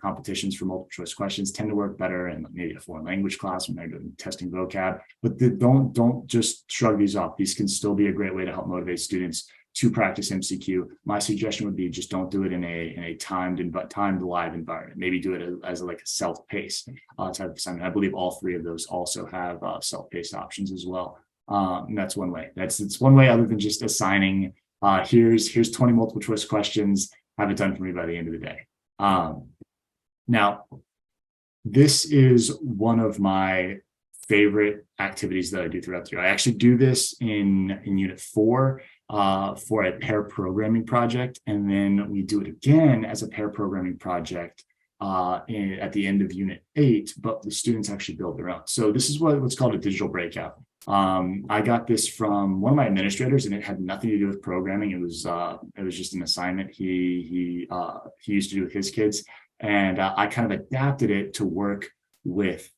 B: competitions for multiple choice questions tend to work better in maybe a foreign language class when they're doing testing vocab, but don't just shrug these off. These can still be a great way to help motivate students to practice MCQ. My suggestion would be just don't do it in a timed live environment. Maybe do it as like a self-paced type of assignment. I believe all three of those also have self-paced options as well. And that's one way. It's one way other than just assigning here's 20 multiple choice questions. Have it done for me by the end of the day. Now, this is one of my favorite activities that I do throughout the year. I actually do this in Unit 4 for a pair programming project, and then we do it again as a pair programming project at the end of Unit 8, but the students actually build their own. So this is what's called a digital breakout. I got this from one of my administrators, and it had nothing to do with programming. It was just an assignment he used to do with his kids, and I kind of adapted it to work with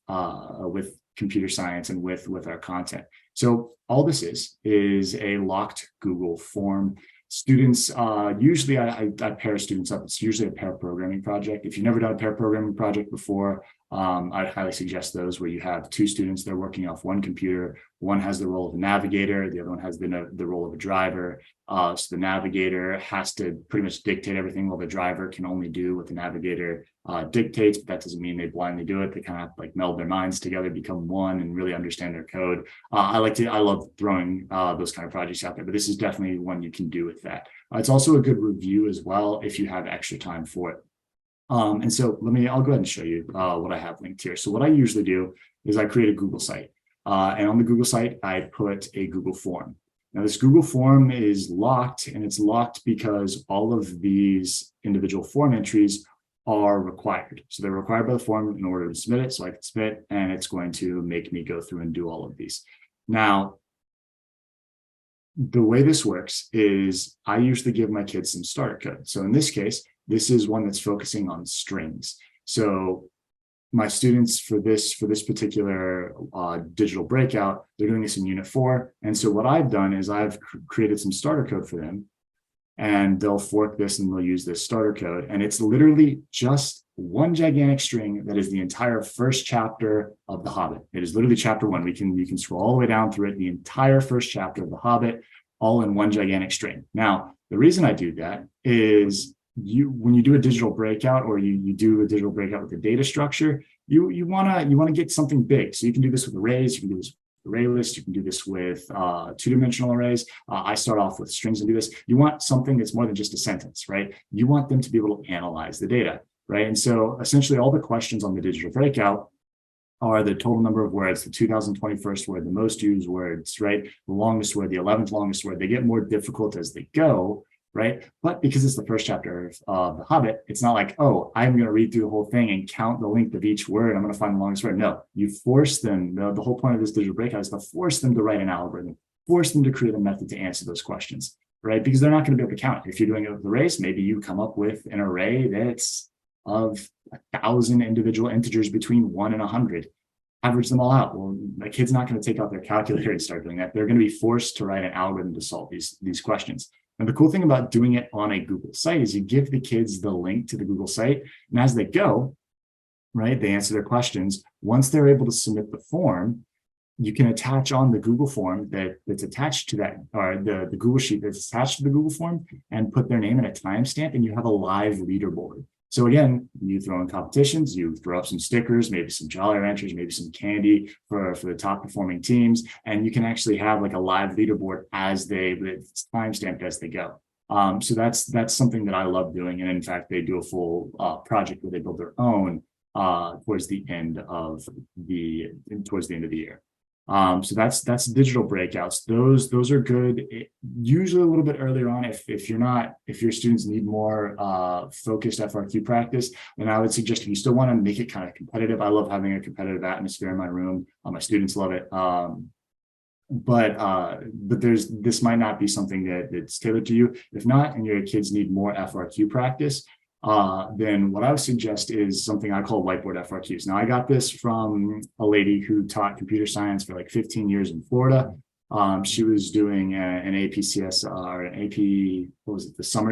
B: computer science and with our content. So all this is a locked Google form. Students, usually I pair students up. It's usually a pair programming project. If you've never done a pair programming project before, I'd highly suggest those where you have two students, they're working off one computer. One has the role of a navigator, the other one has the role of a driver. So the navigator has to pretty much dictate everything, while the driver can only do what the navigator dictates, but that doesn't mean they blindly do it. They kind of like meld their minds together, become one, and really understand their code. I love throwing those kind of projects out there, but this is definitely one you can do with that. It's also a good review as well if you have extra time for it. And so I'll go ahead and show you what I have linked here. So what I usually do is I create a Google site. And on the Google site, I put a Google form. Now this Google form is locked, and it's locked because all of these individual form entries are required. So they're required by the form in order to submit it. So I can submit, and it's going to make me go through and do all of these. Now, the way this works is I usually give my kids some starter code. So in this case, this is one that's focusing on strings. So my students for this particular digital breakout, they're doing this in Unit 4. And so what I've done is I've created some starter code for them and they'll fork this and they'll use this starter code. And it's literally just one gigantic string that is the entire first chapter of The Hobbit. It is literally chapter one. You can scroll all the way down through it, the entire first chapter of The Hobbit, all in one gigantic string. Now, the reason I do that is when you do a digital breakout, or you do a digital breakout with a data structure, you wanna get something big. So you can do this with arrays, you can do this with array list, you can do this with two-dimensional arrays. I start off with strings and do this. You want something that's more than just a sentence, right? You want them to be able to analyze the data, right? And so essentially all the questions on the digital breakout are the total number of words, the 2021st word, the most used words, right? The longest word, the 11th longest word. They get more difficult as they go, right? But because it's the first chapter of The Hobbit, it's not like, oh, I'm going to read through the whole thing and count the length of each word. I'm going to find the longest word. No, you force them. The whole point of this digital breakout is to force them to write an algorithm, force them to create a method to answer those questions, right? Because they're not going to be able to count it. If you're doing it with arrays, maybe you come up with an array that's of 1,000 individual integers between 1 and 100. Average them all out. Well, the kid's not going to take out their calculator and start doing that. They're going to be forced to write an algorithm to solve these questions. And the cool thing about doing it on a Google site is you give the kids the link to the Google site, and as they go, right, they answer their questions. Once they're able to submit the form, you can attach on the Google form that's attached to that, or the Google sheet that's attached to the Google form, and put their name and a timestamp, and you have a live leaderboard. So again, you throw in competitions, you throw up some stickers, maybe some Jolly Ranchers, maybe some candy for the top performing teams, and you can actually have like a live leaderboard it's timestamped as they go. So that's something that I love doing. And in fact, they do a full project where they build their own towards the end of the year. So that's digital breakouts. Those are good. Usually a little bit earlier on, if your students need more focused FRQ practice, then I would suggest, if you still want to make it kind of competitive. I love having a competitive atmosphere in my room. My students love it. But this might not be something that's tailored to you. If not, and your kids need more FRQ practice, then what I would suggest is something I call whiteboard FRQs. Now, I got this from a lady who taught computer science for like 15 years in Florida. She was doing an APCS or an AP, what was it, the Summer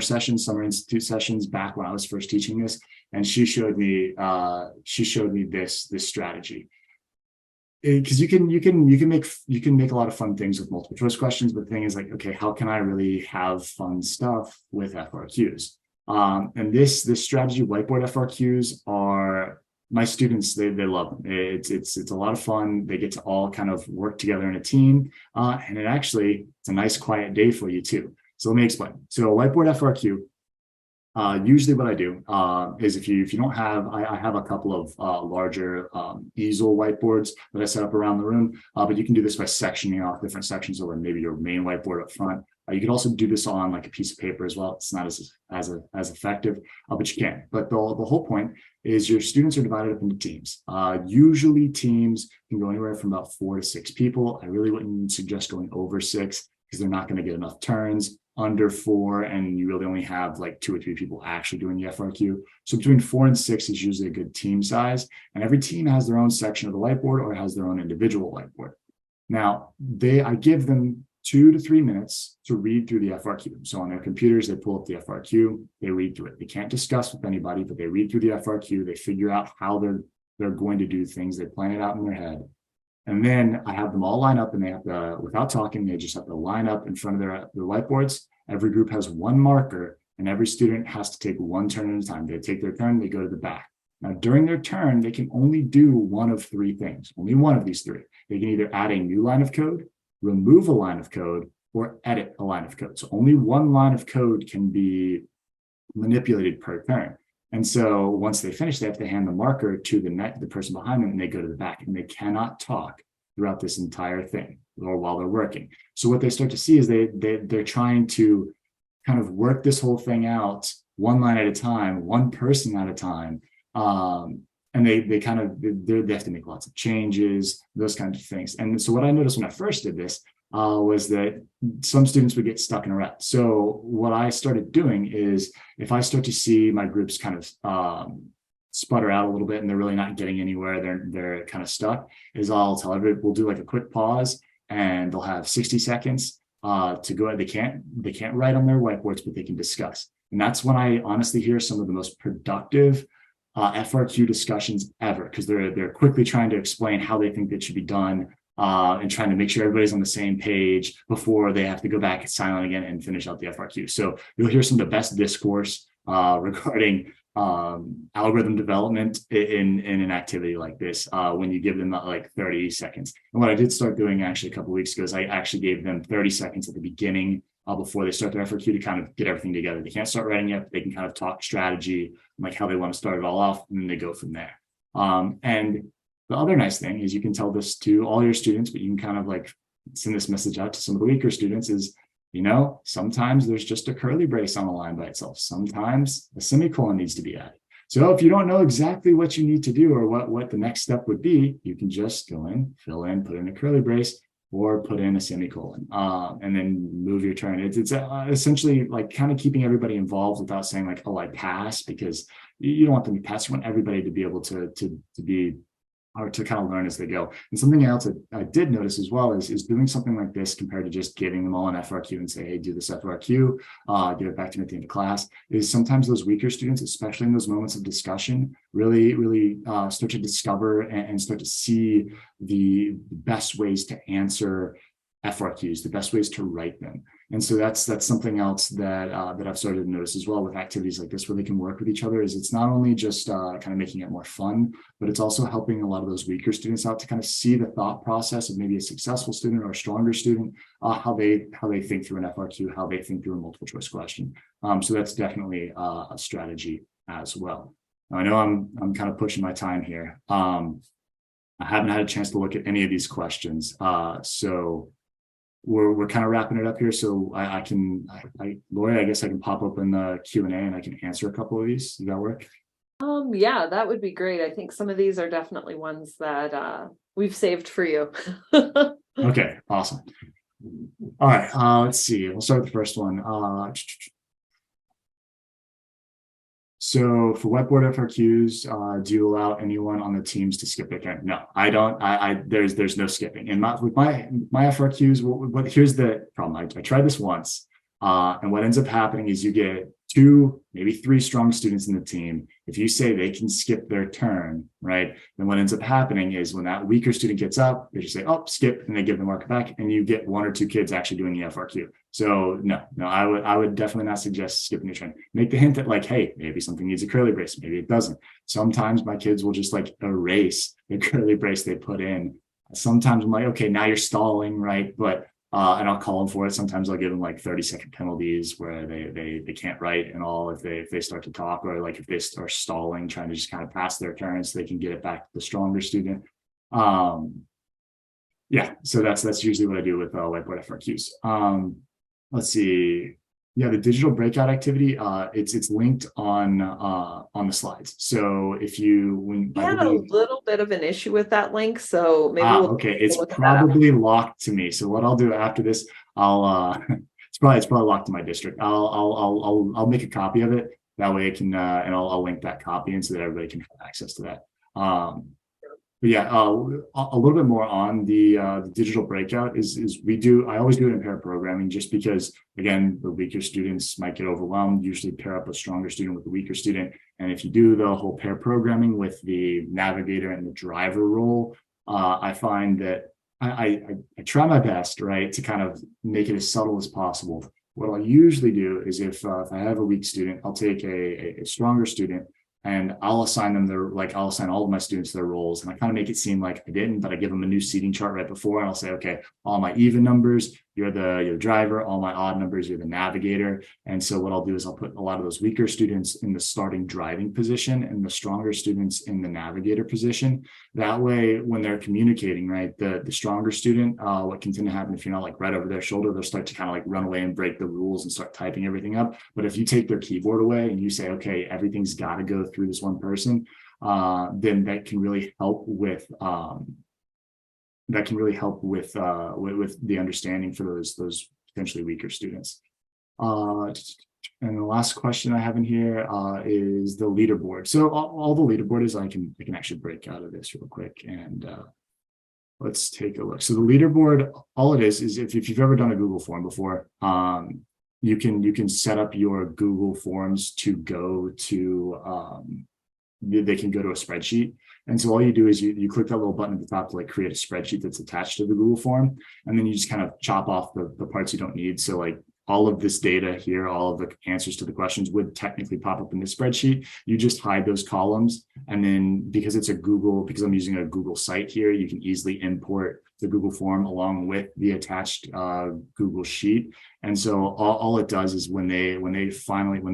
B: Institute sessions back when I was first teaching this, and she showed me this strategy. Because you can make a lot of fun things with multiple choice questions, but the thing is, like, okay, how can I really have fun stuff with FRQs? And this strategy, whiteboard FRQs, are my students, they love them. It's a lot of fun. They get to all kind of work together in a team, and it's a nice quiet day for you too. So let me explain. So a whiteboard FRQ. Usually what I do is, if you don't have, I have a couple of larger easel whiteboards that I set up around the room, but you can do this by sectioning off different sections, or maybe your main whiteboard up front. You can also do this on like a piece of paper as well. It's not as effective, but you can. But the whole point is your students are divided up into teams. Usually teams can go anywhere from about 4 to 6 people. I really wouldn't suggest going over 6, because they're not going to get enough turns. Under 4, and you really only have like 2 or 3 people actually doing the FRQ. So between 4 and 6 is usually a good team size, and every team has their own section of the whiteboard or has their own individual whiteboard. Now, I give them 2 to 3 minutes to read through the FRQ. So on their computers, they pull up the FRQ, they read through it. They can't discuss with anybody, but they read through the FRQ, they figure out how they're going to do things, they plan it out in their head. And then I have them all line up, and they have to, without talking, they just have to line up in front of their whiteboards. Every group has one marker, and every student has to take one turn at a time. They take their turn, they go to the back. Now, during their turn, they can only do one of 3 things, only one of these 3. They can either add a new line of code, remove a line of code, or edit a line of code. So only one line of code can be manipulated per turn. And so once they finish, they have to hand the marker to the person behind them, and they go to the back, and they cannot talk throughout this entire thing, or while they're working. So what they start to see is they're trying to kind of work this whole thing out one line at a time, one person at a time. And they have to make lots of changes, those kinds of things. And so what I noticed when I first did this was that some students would get stuck in a rut. So what I started doing is, if I start to see my groups kind of sputter out a little bit and they're really not getting anywhere, they're kind of stuck, is I'll tell everybody, we'll do like a quick pause, and they'll have 60 seconds to go. They can't write on their whiteboards, but they can discuss. And that's when I honestly hear some of the most productive FRQ discussions ever, because they're quickly trying to explain how they think that should be done, and trying to make sure everybody's on the same page before they have to go back silent again and finish out the FRQ. So you'll hear some of the best discourse regarding algorithm development in an activity like this when you give them like 30 seconds. And what I did start doing actually a couple of weeks ago is I actually gave them 30 seconds at the beginning before they start their FRQ to kind of get everything together. They can't start writing yet, but they can kind of talk strategy, like how they want to start it all off, and then they go from there. And the other nice thing is you can tell this to all your students, but you can kind of like send this message out to some of the weaker students is, you know, sometimes there's just a curly brace on a line by itself. Sometimes a semicolon needs to be added. So if you don't know exactly what you need to do or what the next step would be, you can just go in, fill in, put in a curly brace, or put in a semicolon, and then move your turn. It's essentially like kind of keeping everybody involved without saying like, oh, I pass, because you don't want them to pass. You want everybody to be able to be, or to kind of learn as they go. And something else that I did notice as well is doing something like this compared to just giving them all an FRQ and say, hey, do this FRQ, give it back to me at the end of class, is sometimes those weaker students, especially in those moments of discussion, really start to discover and start to see the best ways to answer FRQs, the best ways to write them. And so that's something else that I've started to notice as well with activities like this, where they can work with each other, is it's not only just kind of making it more fun, but it's also helping a lot of those weaker students out to kind of see the thought process of maybe a successful student or a stronger student, how they think through an FRQ, how they think through a multiple choice question. So that's definitely a strategy as well. Now, I know I'm kind of pushing my time here. I haven't had a chance to look at any of these questions. So we're kind of wrapping it up here. So Lori, I guess I can pop open the Q&A and I can answer a couple of these. Does that work?
A: Yeah, that would be great. I think some of these are definitely ones that we've saved for you.
B: Okay, awesome. All right, let's see. We'll start with the first one. So for whiteboard FRQs, do you allow anyone on the teams to skip their turn? No, I don't. There's no skipping. And with my FRQs, here's the problem. I tried this once, and what ends up happening is you get 2, maybe 3 strong students in the team. If you say they can skip their turn, right, then what ends up happening is when that weaker student gets up, they just say, oh, skip, and they give the mark back, and you get 1 or 2 kids actually doing the FRQ. So no, I would definitely not suggest skipping your turn. Make the hint that like, hey, maybe something needs a curly brace, maybe it doesn't. Sometimes my kids will just like erase the curly brace they put in. Sometimes I'm like, okay, now you're stalling, right? But and I'll call them for it. Sometimes I'll give them like 30-second penalties where they can't write and all if they start to talk, or like if they start stalling, trying to just kind of pass their turn so they can get it back to the stronger student. Yeah, so that's usually what I do with whiteboard FRQs. Let's see. Yeah, the digital breakout activity, it's linked on the slides. So if you
A: I had a little bit of an issue with that link, so maybe
B: okay, it's probably locked to me. So what I'll do after this, I'll it's probably locked to my district. I'll make a copy of it. That way I can and I'll link that copy in so that everybody can have access to that. But yeah, a little bit more on the digital breakout is I always do it in pair programming, just because again, the weaker students might get overwhelmed. Usually pair up a stronger student with a weaker student. And if you do the whole pair programming with the navigator and the driver role, I find that I try my best, right, to kind of make it as subtle as possible. What I'll usually do is if I have a weak student, I'll take a stronger student, and I'll assign them I'll assign all of my students their roles, and I kind of make it seem like I didn't, but I give them a new seating chart right before, and I'll say, okay, all my even numbers, you're the driver, all my odd numbers, you're the navigator. And so what I'll do is I'll put a lot of those weaker students in the starting driving position and the stronger students in the navigator position. That way, when they're communicating, right, the stronger student, what can tend to happen if you're not like right over their shoulder, they'll start to kind of like run away and break the rules and start typing everything up. But if you take their keyboard away and you say, okay, everything's got to go through this one person, then that can really help with with the understanding for those potentially weaker students. And the last question I have in here is the leaderboard. So all the leaderboard is I can actually break out of this real quick and let's take a look. So the leaderboard, all it is if you've ever done a Google form before, you can set up your Google Forms to go to they can go to a spreadsheet. And so all you do is you click that little button at the top to like create a spreadsheet that's attached to the Google form. And then you just kind of chop off the parts you don't need. So like all of this data here, all of the answers to the questions would technically pop up in this spreadsheet. You just hide those columns. And then because I'm using a Google site here, you can easily import the Google form along with the attached Google sheet. And so all it does is when they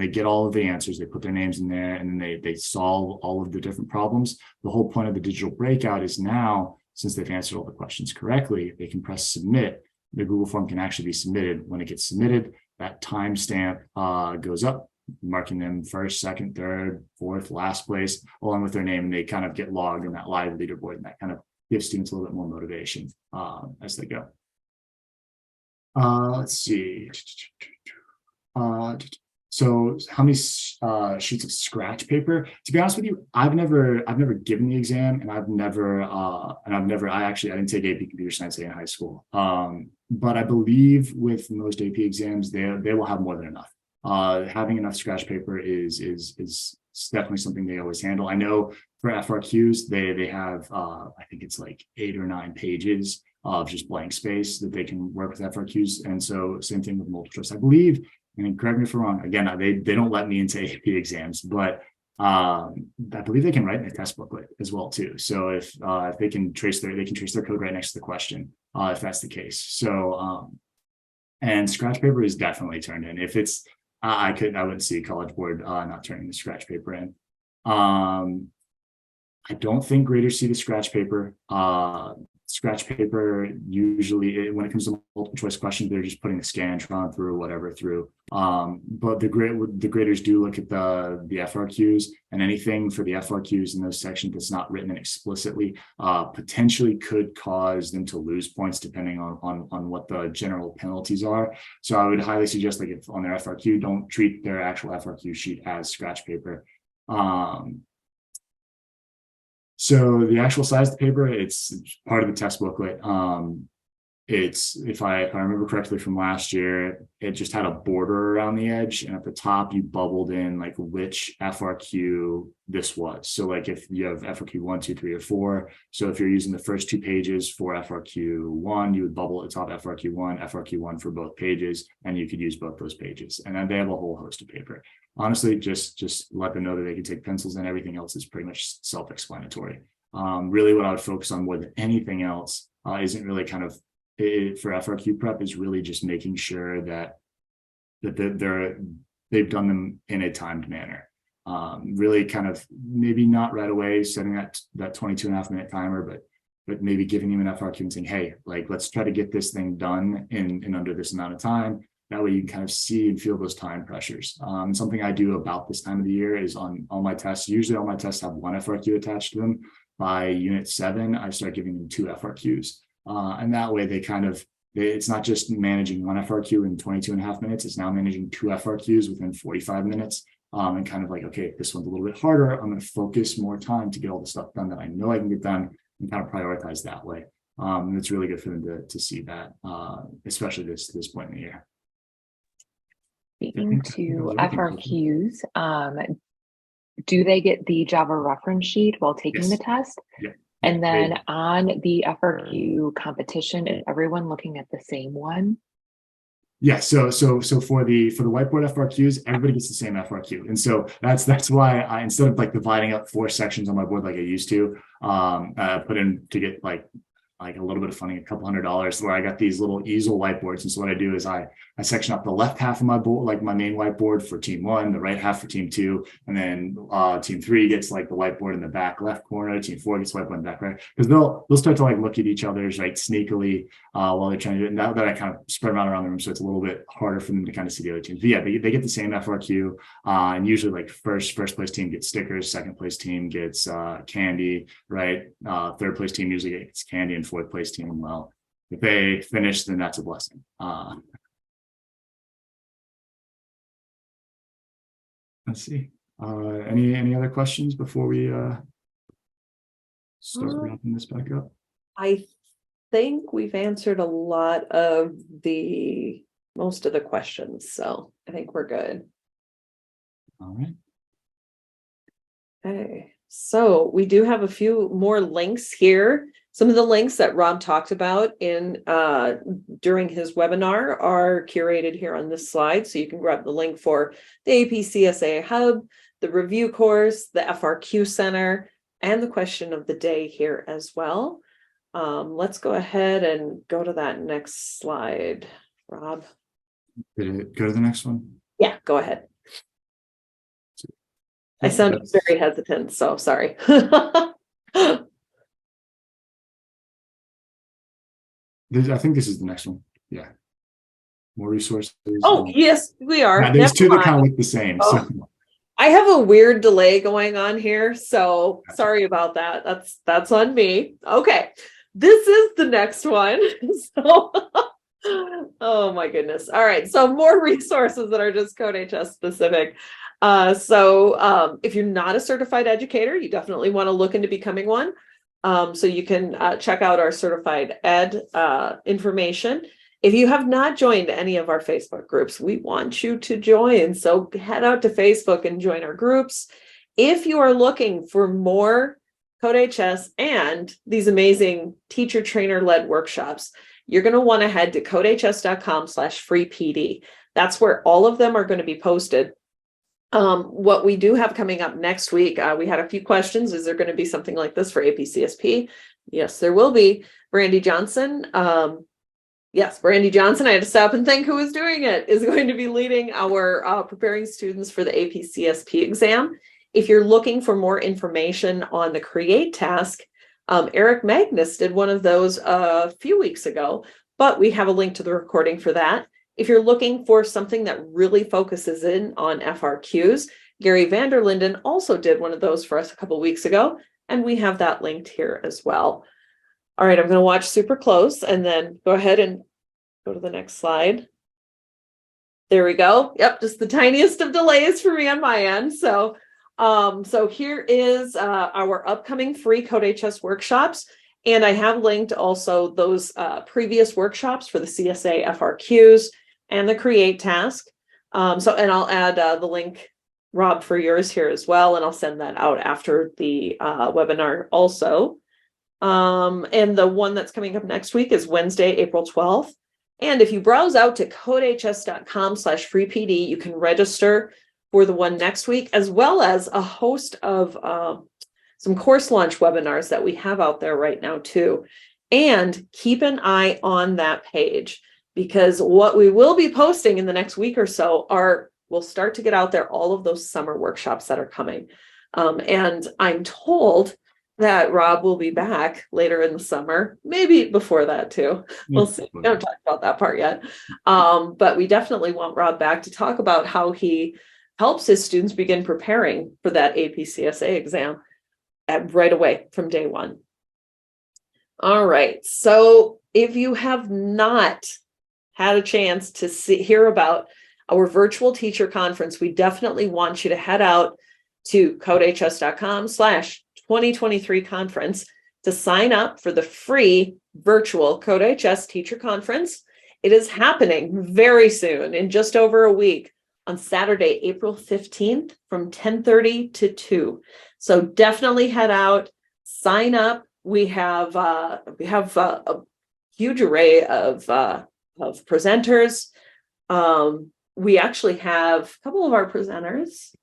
B: get all of the answers, they put their names in there and then they solve all of the different problems. The whole point of the digital breakout is now, since they've answered all the questions correctly, they can press submit. The Google form can actually be submitted. When it gets submitted, that timestamp goes up, marking them first, second, third, fourth, last place, along with their name, and they kind of get logged in that live leaderboard, and that kind of gives students a little bit more motivation as they go. Let's see. So how many sheets of scratch paper? To be honest with you, I've never given the exam, and I didn't take AP Computer Science A in high school. But I believe with most AP exams, they will have more than enough. Having enough scratch paper is definitely something they always handle. I know for FRQs, they have I think it's like 8 or 9 pages of just blank space that they can work with FRQs. And so same thing with multiple choice. I believe, and correct me if I'm wrong, again, they don't let me into AP exams, but I believe they can write in a test booklet as well too. So if they can trace their code right next to the question, if that's the case. So and scratch paper is definitely turned in. If it's I wouldn't see a College Board not turning the scratch paper in. I don't think graders see the scratch paper. Scratch paper usually, when it comes to multiple choice questions, they're just putting the Scantron through, whatever through. But the graders do look at the FRQs, and anything for the FRQs in those sections that's not written in explicitly potentially could cause them to lose points depending on what the general penalties are. So I would highly suggest, like, if on their FRQ, don't treat their actual FRQ sheet as scratch paper. So the actual size of the paper, it's part of the test booklet. It's, if I remember correctly from last year, it just had a border around the edge, and at the top you bubbled in like which FRQ this was. So like if you have FRQ 1, 2, 3, or 4, so if you're using the first 2 pages for FRQ 1, you would bubble at the top FRQ 1 for both pages, and you could use both those pages. And then they have a whole host of paper. Honestly, just let them know that they can take pencils, and everything else is pretty much self-explanatory. Really what I would focus on more than anything else isn't really kind of for FRQ prep, is really just making sure that they've done them in a timed manner. Really kind of maybe not right away setting that 22.5-minute timer, but maybe giving them an FRQ and saying, hey, like, let's try to get this thing done in under this amount of time. That way you can kind of see and feel those time pressures. Something I do about this time of the year is on all my tests, usually all my tests have 1 FRQ attached to them. By unit 7, I start giving them 2 FRQs. And that way it's not just managing 1 FRQ in 22.5 minutes, it's now managing 2 FRQs within 45 minutes. And kind of like, okay, this one's a little bit harder, I'm going to focus more time to get all the stuff done that I know I can get done, and kind of prioritize that way. And it's really good for them to see that, especially this point in the year.
C: Speaking to FRQs, do they get the Java reference sheet while taking the test?
B: Yeah.
C: And then on the FRQ competition, is everyone looking at the same one?
B: Yeah, so for the whiteboard FRQs, everybody gets the same FRQ, and so that's why I, instead of like dividing up 4 sections on my board like I used to, put in to get like a little bit of funding, $200, where I got these little easel whiteboards. And so what I do is I section up the left half of my board, like my main whiteboard for team 1, the right half for team 2, and then team 3 gets like the whiteboard in the back left corner, team 4 gets whiteboard in the back right, because they'll start to like look at each other's right sneakily while they're trying to do it. And that I kind of spread them out around the room, so it's a little bit harder for them to kind of see the other teams. But yeah, they get the same FRQ, and usually like first place team gets stickers, second place team gets candy, right? Third place team usually gets candy, and fourth place team, well, if they finish, then that's a blessing. Let's see. Any other questions before we start wrapping this back up?
A: I think we've answered a lot of most of the questions, so I think we're good.
B: All right.
A: Okay, so we do have a few more links here. Some of the links that Rob talked about in during his webinar are curated here on this slide. So you can grab the link for the AP CSA Hub, the review course, the FRQ Center, and the question of the day here as well. Let's go ahead and go to that next slide, Rob.
B: Did it go to the next one?
A: Yeah, go ahead. I sounded very hesitant, so sorry.
B: I think this is the next one. Yeah. More resources.
A: Oh, yes, we are.
B: Yeah, there's two
A: Never
B: that kind of
A: mind.
B: look the same.
A: Oh.
B: So
A: I have a weird delay going on here, so sorry about that. That's on me. Okay, this is the next one. So, oh my goodness. All right, so more resources that are just CodeHS specific. If you're not a certified educator, you definitely want to look into becoming one. So you can check out our certified ed information. If you have not joined any of our Facebook groups, we want you to join. So head out to Facebook and join our groups. If you are looking for more CodeHS and these amazing teacher trainer led workshops, you're going to want to head to codehs.com/freepd. That's where all of them are going to be posted. What we do have coming up next week, we had a few questions. Is there going to be something like this for APCSP? Yes, there will be. Brandy Johnson. Yes, Brandy Johnson, I had to stop and think who was doing it, is going to be leading our preparing students for the APCSP exam. If you're looking for more information on the create task, Eric Magnus did one of those a few weeks ago, but we have a link to the recording for that. If you're looking for something that really focuses in on FRQs, Gary Vanderlinden also did one of those for us a couple weeks ago, and we have that linked here as well. All right, I'm going to watch super close and then go ahead and go to the next slide. There we go. Yep, just the tiniest of delays for me on my end. So here is our upcoming free CodeHS workshops. And I have linked also those previous workshops for the CSA FRQs and the create task. And I'll add the link, Rob, for yours here as well. And I'll send that out after the webinar also. And the one that's coming up next week is Wednesday, April 12th. And if you browse out to codehs.com/freepd, you can register for the one next week, as well as a host of some course launch webinars that we have out there right now too. And keep an eye on that page, because what we will be posting in the next week or so we'll start to get out there all of those summer workshops that are coming. And I'm told that Rob will be back later in the summer, maybe before that too. We'll see. We haven't talked about that part yet. But we definitely want Rob back to talk about how he helps his students begin preparing for that APCSA exam right away from day one. All right. So if you have not had a chance to hear about our virtual teacher conference, we definitely want you to head out to codehs.com/2023 conference to sign up for the free virtual CodeHS teacher conference. It is happening very soon, in just over a week, on Saturday, April 15th from 10:30 to 2. So definitely head out, sign up. We have a huge array of presenters. We actually have a couple of our presenters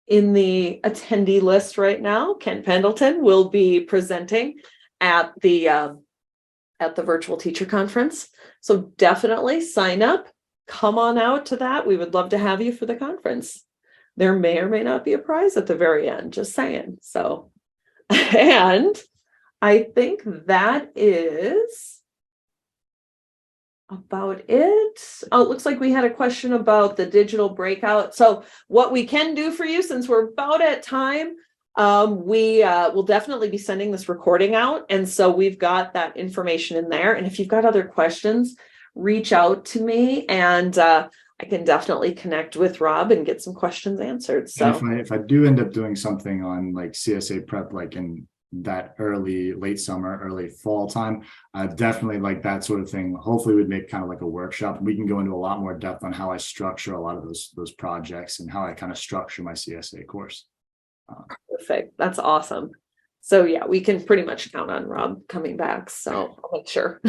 A: in the attendee list right now. Ken Pendleton will be presenting at the virtual teacher conference. So definitely sign up, come on out to that. We would love to have you for the conference. There may or may not be a prize at the very end, just saying. So, and I think that is about it. Oh, it looks like we had a question about the digital breakout. So what we can do for you, since we're about at time, we will definitely be sending this recording out. And so we've got that information in there. And if you've got other questions, reach out to me, and I can definitely connect with Rob and get some questions answered. So
B: if I do end up doing something on like CSA prep, like in that late summer, early fall time. Definitely like that sort of thing. Hopefully we'd make kind of like a workshop. We can go into a lot more depth on how I structure a lot of those projects and how I kind of structure my CSA course.
A: Perfect. That's awesome. So yeah, we can pretty much count on Rob coming back. So I'll make sure.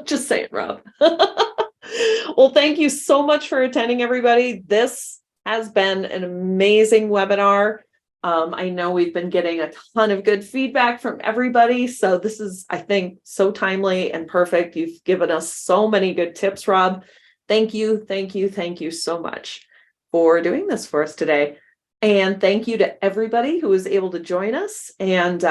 A: Just saying, Rob. Well, thank you so much for attending, everybody. This has been an amazing webinar. I know we've been getting a ton of good feedback from everybody. So this is, I think, so timely and perfect. You've given us so many good tips, Rob. Thank you, thank you, thank you so much for doing this for us today. And thank you to everybody who was able to join us. And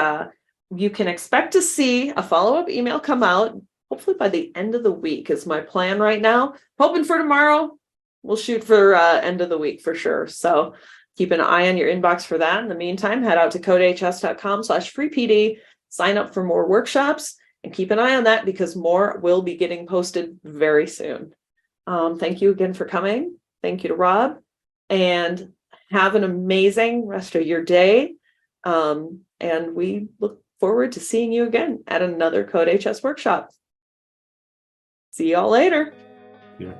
A: you can expect to see a follow-up email come out, hopefully by the end of the week is my plan right now. Hoping for tomorrow. We'll shoot for end of the week for sure. So keep an eye on your inbox for that. In the meantime, head out to codehs.com/freepd, sign up for more workshops, and keep an eye on that because more will be getting posted very soon. Thank you again for coming. Thank you to Rob, and have an amazing rest of your day. And we look forward to seeing you again at another CodeHS workshop. See y'all later.
B: Yeah.